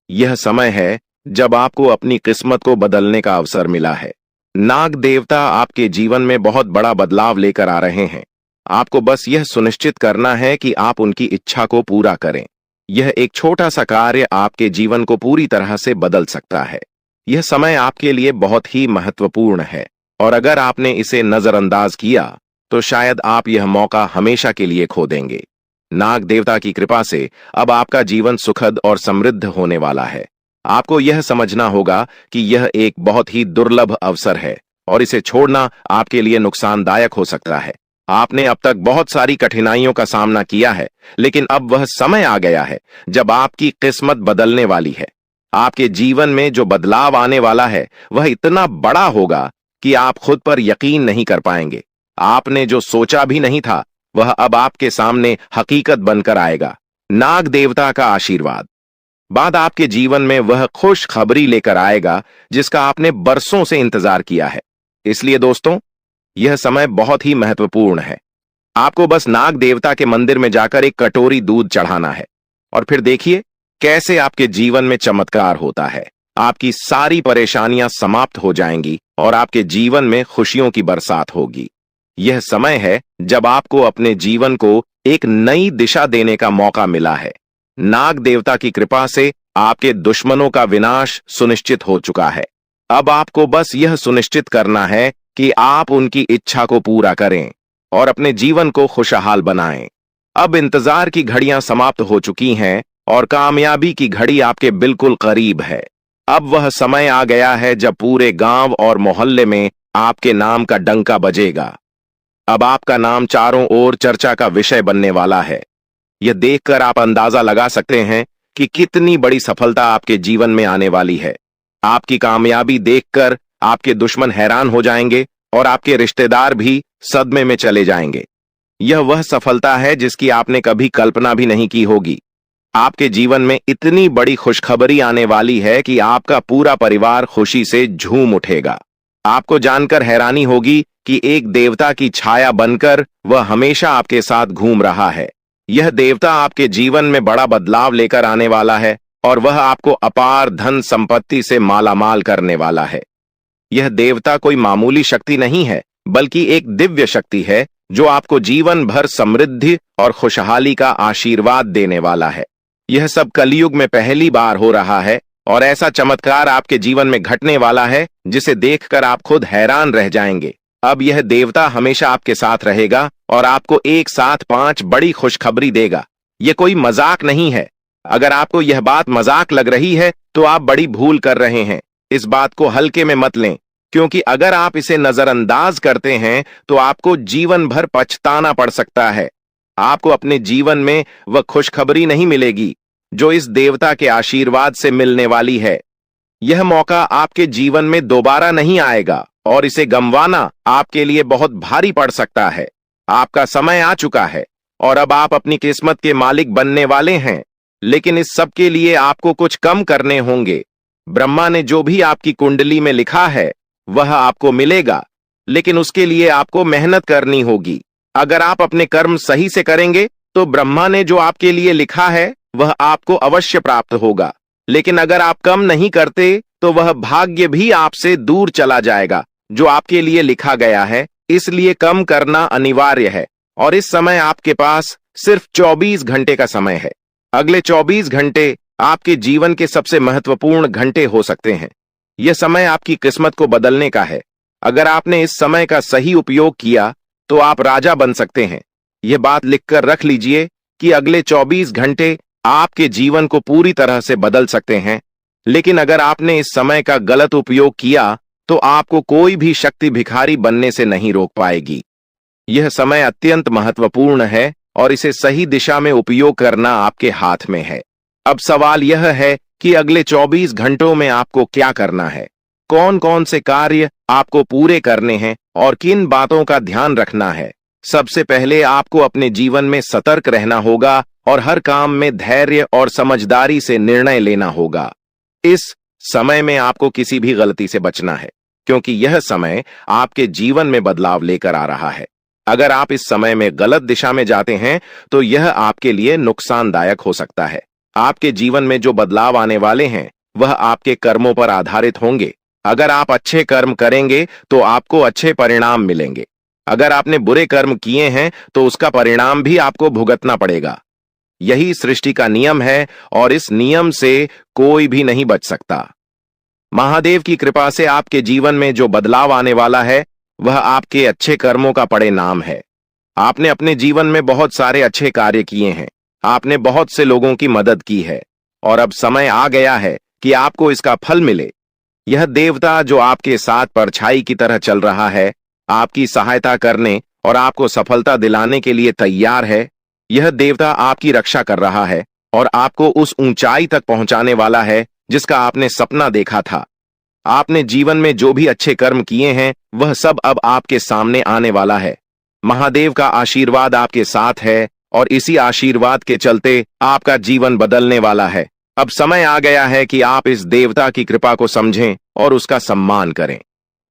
यह समय है जब आपको अपनी किस्मत को बदलने का अवसर मिला है। नाग देवता आपके जीवन में बहुत बड़ा बदलाव लेकर आ रहे हैं। आपको बस यह सुनिश्चित करना है कि आप उनकी इच्छा को पूरा करें। यह एक छोटा सा कार्य आपके जीवन को पूरी तरह से बदल सकता है। यह समय आपके लिए बहुत ही महत्वपूर्ण है और अगर आपने इसे नजरअंदाज किया तो शायद आप यह मौका हमेशा के लिए खो देंगे। नाग देवता की कृपा से अब आपका जीवन सुखद और समृद्ध होने वाला है। आपको यह समझना होगा कि यह एक बहुत ही दुर्लभ अवसर है और इसे छोड़ना आपके लिए नुकसानदायक हो सकता है। आपने अब तक बहुत सारी कठिनाइयों का सामना किया है, लेकिन अब वह समय आ गया है जब आपकी किस्मत बदलने वाली है। आपके जीवन में जो बदलाव आने वाला है वह इतना बड़ा होगा कि आप खुद पर यकीन नहीं कर पाएंगे। आपने जो सोचा भी नहीं था वह अब आपके सामने हकीकत बनकर आएगा। नाग देवता का आशीर्वाद बाद आपके जीवन में वह खुश खबरी लेकर आएगा जिसका आपने बरसों से इंतजार किया है। इसलिए दोस्तों, यह समय बहुत ही महत्वपूर्ण है। आपको बस नाग देवता के मंदिर में जाकर एक कटोरी दूध चढ़ाना है और फिर देखिए कैसे आपके जीवन में चमत्कार होता है। आपकी सारी परेशानियां समाप्त हो जाएंगी और आपके जीवन में खुशियों की बरसात होगी। यह समय है जब आपको अपने जीवन को एक नई दिशा देने का मौका मिला है। नाग देवता की कृपा से आपके दुश्मनों का विनाश सुनिश्चित हो चुका है। अब आपको बस यह सुनिश्चित करना है कि आप उनकी इच्छा को पूरा करें और अपने जीवन को खुशहाल बनाएं। अब इंतजार की घड़ियां समाप्त हो चुकी हैं और कामयाबी की घड़ी आपके बिल्कुल करीब है। अब वह समय आ गया है जब पूरे गांव और मोहल्ले में आपके नाम का डंका बजेगा। अब आपका नाम चारों ओर चर्चा का विषय बनने वाला है। यह देखकर आप अंदाजा लगा सकते हैं कि कितनी बड़ी सफलता आपके जीवन में आने वाली है। आपकी कामयाबी देखकर आपके दुश्मन हैरान हो जाएंगे और आपके रिश्तेदार भी सदमे में चले जाएंगे। यह वह सफलता है जिसकी आपने कभी कल्पना भी नहीं की होगी। आपके जीवन में इतनी बड़ी खुशखबरी आने वाली है कि आपका पूरा परिवार खुशी से झूम उठेगा। आपको जानकर हैरानी होगी कि एक देवता की छाया बनकर वह हमेशा आपके साथ घूम रहा है। यह देवता आपके जीवन में बड़ा बदलाव लेकर आने वाला है और वह आपको अपार धन संपत्ति से मालामाल करने वाला है। यह देवता कोई मामूली शक्ति नहीं है, बल्कि एक दिव्य शक्ति है जो आपको जीवन भर समृद्धि और खुशहाली का आशीर्वाद देने वाला है। यह सब कलयुग में पहली बार हो रहा है और ऐसा चमत्कार आपके जीवन में घटने वाला है जिसे देखकर आप खुद हैरान रह जाएंगे। अब यह देवता हमेशा आपके साथ रहेगा और आपको एक साथ 5 बड़ी खुशखबरी देगा। यह कोई मजाक नहीं है। अगर आपको यह बात मजाक लग रही है तो आप बड़ी भूल कर रहे हैं। इस बात को हल्के में मत लें, क्योंकि अगर आप इसे नजरअंदाज करते हैं तो आपको जीवन भर पछताना पड़ सकता है। आपको अपने जीवन में वह खुशखबरी नहीं मिलेगी जो इस देवता के आशीर्वाद से मिलने वाली है। यह मौका आपके जीवन में दोबारा नहीं आएगा और इसे गंवाना आपके लिए बहुत भारी पड़ सकता है। आपका समय आ चुका है और अब आप अपनी किस्मत के मालिक बनने वाले हैं, लेकिन इस सब के लिए आपको कुछ कम करने होंगे। ब्रह्मा ने जो भी आपकी कुंडली में लिखा है वह आपको मिलेगा, लेकिन उसके लिए आपको मेहनत करनी होगी। अगर आप अपने कर्म सही से करेंगे तो ब्रह्मा ने जो आपके लिए लिखा है वह आपको अवश्य प्राप्त होगा, लेकिन अगर आप कम नहीं करते तो वह भाग्य भी आपसे दूर चला जाएगा जो आपके लिए लिखा गया है। इसलिए कम करना अनिवार्य है और इस समय आपके पास सिर्फ 24 घंटे का समय है। अगले 24 घंटे आपके जीवन के सबसे महत्वपूर्ण घंटे हो सकते हैं। यह समय आपकी किस्मत को बदलने का है। अगर आपने इस समय का सही उपयोग किया तो आप राजा बन सकते हैं। यह बात लिखकर रख लीजिए कि अगले 24 घंटे आपके जीवन को पूरी तरह से बदल सकते हैं, लेकिन अगर आपने इस समय का गलत उपयोग किया तो आपको कोई भी शक्ति भिखारी बनने से नहीं रोक पाएगी। यह समय अत्यंत महत्वपूर्ण है और इसे सही दिशा में उपयोग करना आपके हाथ में है। अब सवाल यह है कि अगले 24 घंटों में आपको क्या करना है, कौन कौन से कार्य आपको पूरे करने हैं और किन बातों का ध्यान रखना है। सबसे पहले आपको अपने जीवन में सतर्क रहना होगा और हर काम में धैर्य और समझदारी से निर्णय लेना होगा। इस समय में आपको किसी भी गलती से बचना है, क्योंकि यह समय आपके जीवन में बदलाव लेकर आ रहा है। अगर आप इस समय में गलत दिशा में जाते हैं तो यह आपके लिए नुकसानदायक हो सकता है। आपके जीवन में जो बदलाव आने वाले हैं वह आपके कर्मों पर आधारित होंगे। अगर आप अच्छे कर्म करेंगे तो आपको अच्छे परिणाम मिलेंगे। अगर आपने बुरे कर्म किए हैं तो उसका परिणाम भी आपको भुगतना पड़ेगा। यही सृष्टि का नियम है और इस नियम से कोई भी नहीं बच सकता। महादेव की कृपा से आपके जीवन में जो बदलाव आने वाला है वह आपके अच्छे कर्मों का परिणाम है। आपने अपने जीवन में बहुत सारे अच्छे कार्य किए हैं, आपने बहुत से लोगों की मदद की है और अब समय आ गया है कि आपको इसका फल मिले। यह देवता जो आपके साथ परछाई की तरह चल रहा है, आपकी सहायता करने और आपको सफलता दिलाने के लिए तैयार है। यह देवता आपकी रक्षा कर रहा है और आपको उस ऊंचाई तक पहुंचाने वाला है जिसका आपने सपना देखा था। आपने जीवन में जो भी अच्छे कर्म किए हैं वह सब अब आपके सामने आने वाला है। महादेव का आशीर्वाद आपके साथ है और इसी आशीर्वाद के चलते आपका जीवन बदलने वाला है। अब समय आ गया है कि आप इस देवता की कृपा को समझें और उसका सम्मान करें।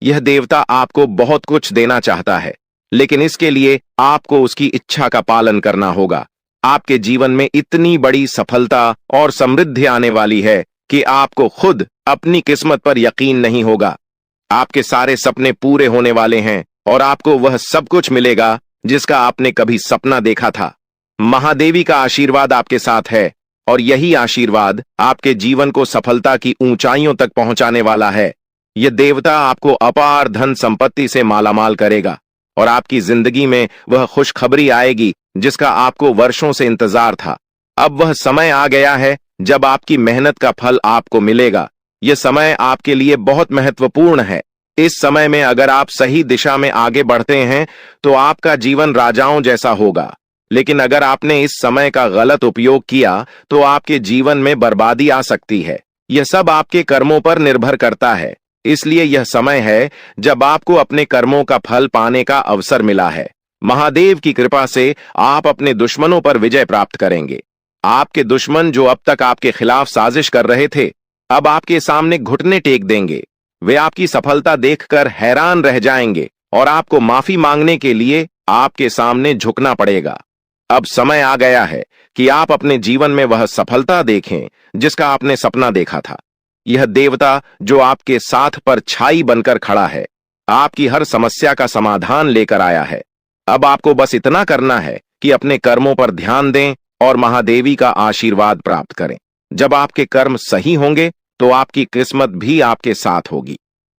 यह देवता आपको बहुत कुछ देना चाहता है, लेकिन इसके लिए आपको उसकी इच्छा का पालन करना होगा। आपके जीवन में इतनी बड़ी सफलता और समृद्धि आने वाली है कि आपको खुद अपनी किस्मत पर यकीन नहीं होगा। आपके सारे सपने पूरे होने वाले हैं और आपको वह सब कुछ मिलेगा जिसका आपने कभी सपना देखा था। महादेवी का आशीर्वाद आपके साथ है और यही आशीर्वाद आपके जीवन को सफलता की ऊंचाइयों तक पहुंचाने वाला है। यह देवता आपको अपार धन संपत्ति से मालामाल करेगा और आपकी जिंदगी में वह खुशखबरी आएगी जिसका आपको वर्षों से इंतजार था। अब वह समय आ गया है जब आपकी मेहनत का फल आपको मिलेगा। यह समय आपके लिए बहुत महत्वपूर्ण है। इस समय में अगर आप सही दिशा में आगे बढ़ते हैं तो आपका जीवन राजाओं जैसा होगा, लेकिन अगर आपने इस समय का गलत उपयोग किया तो आपके जीवन में बर्बादी आ सकती है। यह सब आपके कर्मों पर निर्भर करता है, इसलिए यह समय है जब आपको अपने कर्मों का फल पाने का अवसर मिला है। महादेव की कृपा से आप अपने दुश्मनों पर विजय प्राप्त करेंगे। आपके दुश्मन जो अब तक आपके खिलाफ साजिश कर रहे थे, अब आपके सामने घुटने टेक देंगे। वे आपकी सफलता देखकर हैरान रह जाएंगे और आपको माफी मांगने के लिए आपके सामने झुकना पड़ेगा। अब समय आ गया है कि आप अपने जीवन में वह सफलता देखें जिसका आपने सपना देखा था। यह देवता जो आपके साथ पर छाई बनकर खड़ा है, आपकी हर समस्या का समाधान लेकर आया है। अब आपको बस इतना करना है कि अपने कर्मों पर ध्यान दें और महादेवी का आशीर्वाद प्राप्त करें। जब आपके कर्म सही होंगे तो आपकी किस्मत भी आपके साथ होगी।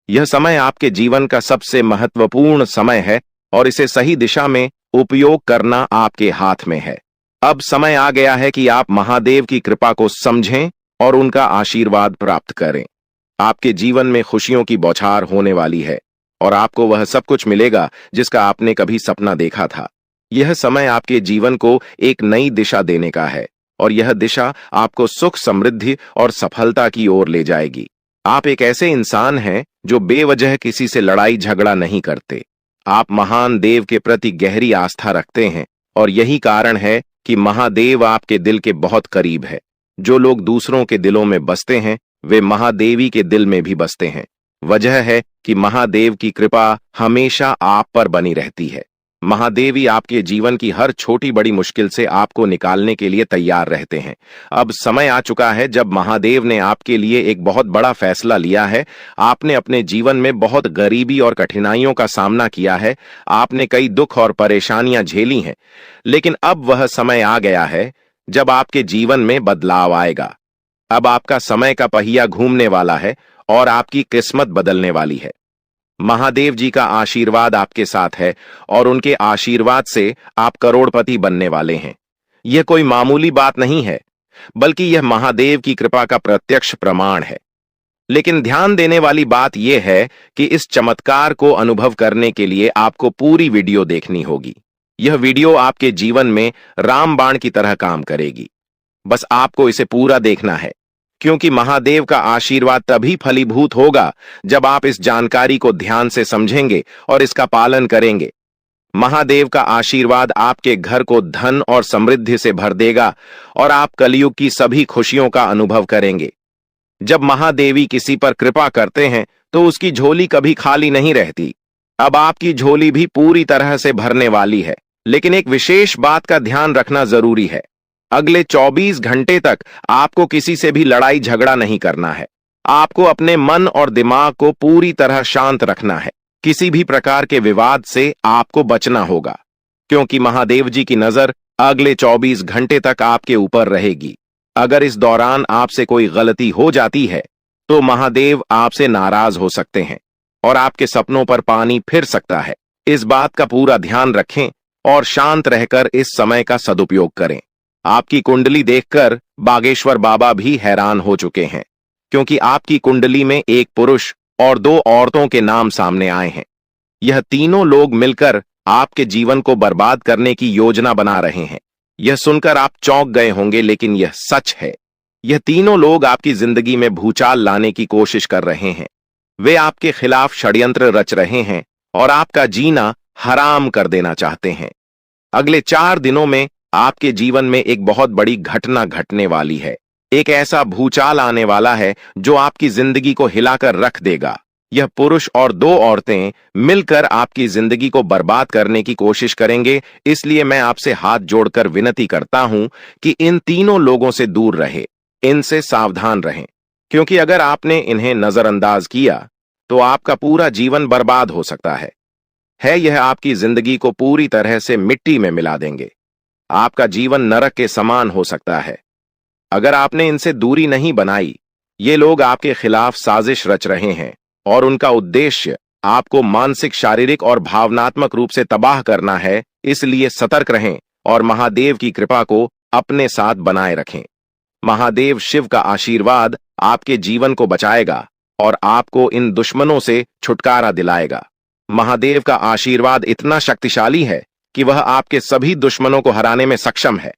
यह समय आपके जीवन का सबसे महत्वपूर्ण समय है और इसे सही दिशा में उपयोग करना आपके हाथ में है। अब समय आ गया है कि आप महादेव की कृपा को समझें और उनका आशीर्वाद प्राप्त करें। आपके जीवन में खुशियों की बौछार होने वाली है और आपको वह सब कुछ मिलेगा जिसका आपने कभी सपना देखा था। यह समय आपके जीवन को एक नई दिशा देने का है और यह दिशा आपको सुख, समृद्धि और सफलता की ओर ले जाएगी। आप एक ऐसे इंसान हैं जो बेवजह किसी से लड़ाई झगड़ा नहीं करते। आप महान देव के प्रति गहरी आस्था रखते हैं और यही कारण है कि महादेव आपके दिल के बहुत करीब है। जो लोग दूसरों के दिलों में बसते हैं वे महादेवी के दिल में भी बसते हैं। वजह है कि महादेव की कृपा हमेशा आप पर बनी रहती है। महादेवी आपके जीवन की हर छोटी बड़ी मुश्किल से आपको निकालने के लिए तैयार रहते हैं। अब समय आ चुका है जब महादेव ने आपके लिए एक बहुत बड़ा फैसला लिया है। आपने अपने जीवन में बहुत गरीबी और कठिनाइयों का सामना किया है। आपने कई दुख और परेशानियां झेली हैं, लेकिन अब वह समय आ गया है जब आपके जीवन में बदलाव आएगा। अब आपका समय का पहिया घूमने वाला है और आपकी किस्मत बदलने वाली है। महादेव जी का आशीर्वाद आपके साथ है और उनके आशीर्वाद से आप करोड़पति बनने वाले हैं। यह कोई मामूली बात नहीं है, बल्कि यह महादेव की कृपा का प्रत्यक्ष प्रमाण है। लेकिन ध्यान देने वाली बात यह है कि इस चमत्कार को अनुभव करने के लिए आपको पूरी वीडियो देखनी होगी। यह वीडियो आपके जीवन में रामबाण की तरह काम करेगी। बस आपको इसे पूरा देखना है, क्योंकि महादेव का आशीर्वाद तभी फलीभूत होगा जब आप इस जानकारी को ध्यान से समझेंगे और इसका पालन करेंगे। महादेव का आशीर्वाद आपके घर को धन और समृद्धि से भर देगा और आप कलयुग की सभी खुशियों का अनुभव करेंगे। जब महादेवी किसी पर कृपा करते हैं तो उसकी झोली कभी खाली नहीं रहती। अब आपकी झोली भी पूरी तरह से भरने वाली है, लेकिन एक विशेष बात का ध्यान रखना जरूरी है। अगले 24 घंटे तक आपको किसी से भी लड़ाई झगड़ा नहीं करना है। आपको अपने मन और दिमाग को पूरी तरह शांत रखना है। किसी भी प्रकार के विवाद से आपको बचना होगा, क्योंकि महादेव जी की नजर अगले 24 घंटे तक आपके ऊपर रहेगी। अगर इस दौरान आपसे कोई गलती हो जाती है तो महादेव आपसे नाराज हो सकते हैं और आपके सपनों पर पानी फिर सकता है। इस बात का पूरा ध्यान रखें और शांत रहकर इस समय का सदुपयोग करें। आपकी कुंडली देखकर बागेश्वर बाबा भी हैरान हो चुके हैं, क्योंकि आपकी कुंडली में एक पुरुष और 2 औरतों के नाम सामने आए हैं। यह तीनों लोग मिलकर आपके जीवन को बर्बाद करने की योजना बना रहे हैं। यह सुनकर आप चौंक गए होंगे, लेकिन यह सच है। यह तीनों लोग आपकी जिंदगी में भूचाल लाने की कोशिश कर रहे हैं। वे आपके खिलाफ षड्यंत्र रच रहे हैं और आपका जीना हराम कर देना चाहते हैं। अगले 4 दिनों में आपके जीवन में एक बहुत बड़ी घटना घटने वाली है। एक ऐसा भूचाल आने वाला है जो आपकी जिंदगी को हिलाकर रख देगा। यह पुरुष और 2 औरतें मिलकर आपकी जिंदगी को बर्बाद करने की कोशिश करेंगे। इसलिए मैं आपसे हाथ जोड़कर विनती करता हूं कि इन तीनों लोगों से दूर रहे, इनसे सावधान रहें। क्योंकि अगर आपने इन्हें नजरअंदाज किया तो आपका पूरा जीवन बर्बाद हो सकता है। यह आपकी जिंदगी को पूरी तरह से मिट्टी में मिला देंगे। आपका जीवन नरक के समान हो सकता है। अगर आपने इनसे दूरी नहीं बनाई, ये लोग आपके खिलाफ साजिश रच रहे हैं और उनका उद्देश्य आपको मानसिक, शारीरिक और भावनात्मक रूप से तबाह करना है। इसलिए सतर्क रहें और महादेव की कृपा को अपने साथ बनाए रखें। महादेव शिव का आशीर्वाद आपके जीवन को बचाएगा और आपको इन दुश्मनों से छुटकारा दिलाएगा। महादेव का आशीर्वाद इतना शक्तिशाली है कि वह आपके सभी दुश्मनों को हराने में सक्षम है।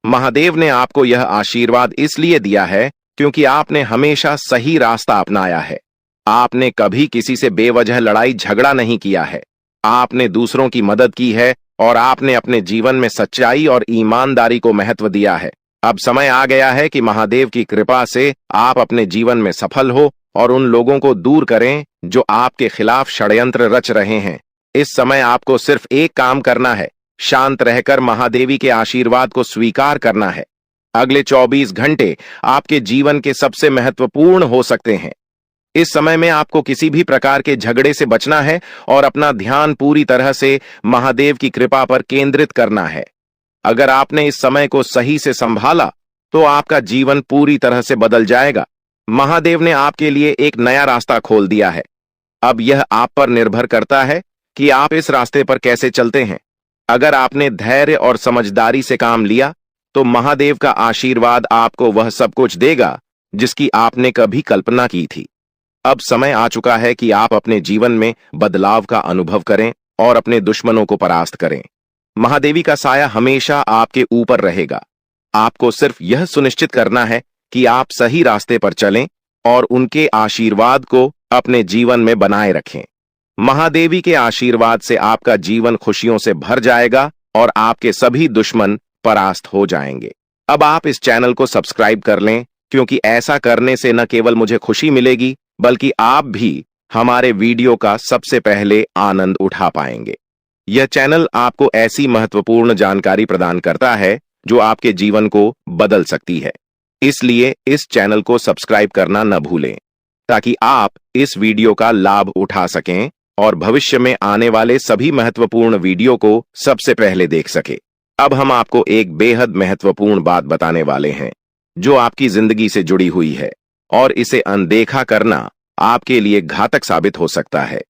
महादेव ने आपको यह आशीर्वाद इसलिए दिया है क्योंकि आपने हमेशा सही रास्ता अपनाया है। आपने कभी किसी से बेवजह लड़ाई झगड़ा नहीं किया है। आपने दूसरों की मदद की है और आपने अपने जीवन में सच्चाई और ईमानदारी को महत्व दिया है। अब समय आ गया है कि महादेव की कृपा से आप अपने जीवन में सफल हो और उन लोगों को दूर करें जो आपके खिलाफ षड्यंत्र रच रहे हैं। इस समय आपको सिर्फ एक काम करना है, शांत रहकर महादेवी के आशीर्वाद को स्वीकार करना है। अगले 24 घंटे आपके जीवन के सबसे महत्वपूर्ण हो सकते हैं। इस समय में आपको किसी भी प्रकार के झगड़े से बचना है और अपना ध्यान पूरी तरह से महादेव की कृपा पर केंद्रित करना है। अगर आपने इस समय को सही से संभाला तो आपका जीवन पूरी तरह से बदल जाएगा। महादेव ने आपके लिए एक नया रास्ता खोल दिया है। अब यह आप पर निर्भर करता है कि आप इस रास्ते पर कैसे चलते हैं। अगर आपने धैर्य और समझदारी से काम लिया तो महादेव का आशीर्वाद आपको वह सब कुछ देगा जिसकी आपने कभी कल्पना की थी। अब समय आ चुका है कि आप अपने जीवन में बदलाव का अनुभव करें और अपने दुश्मनों को परास्त करें। महादेवी का साया हमेशा आपके ऊपर रहेगा। आपको सिर्फ यह सुनिश्चित करना है कि आप सही रास्ते पर चलें और उनके आशीर्वाद को अपने जीवन में बनाए रखें। महादेवी के आशीर्वाद से आपका जीवन खुशियों से भर जाएगा और आपके सभी दुश्मन परास्त हो जाएंगे। अब आप इस चैनल को सब्सक्राइब कर लें, क्योंकि ऐसा करने से न केवल मुझे खुशी मिलेगी बल्कि आप भी हमारे वीडियो का सबसे पहले आनंद उठा पाएंगे। यह चैनल आपको ऐसी महत्वपूर्ण जानकारी प्रदान करता है जो आपके जीवन को बदल सकती है। इसलिए इस चैनल को सब्सक्राइब करना न भूलें ताकि आप इस वीडियो का लाभ उठा सकें और भविष्य में आने वाले सभी महत्वपूर्ण वीडियो को सबसे पहले देख सके। अब हम आपको एक बेहद महत्वपूर्ण बात बताने वाले हैं जो आपकी जिंदगी से जुड़ी हुई है और इसे अनदेखा करना आपके लिए घातक साबित हो सकता है।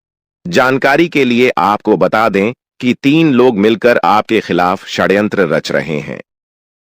जानकारी के लिए आपको बता दें कि 3 लोग मिलकर आपके खिलाफ षड्यंत्र रच रहे हैं।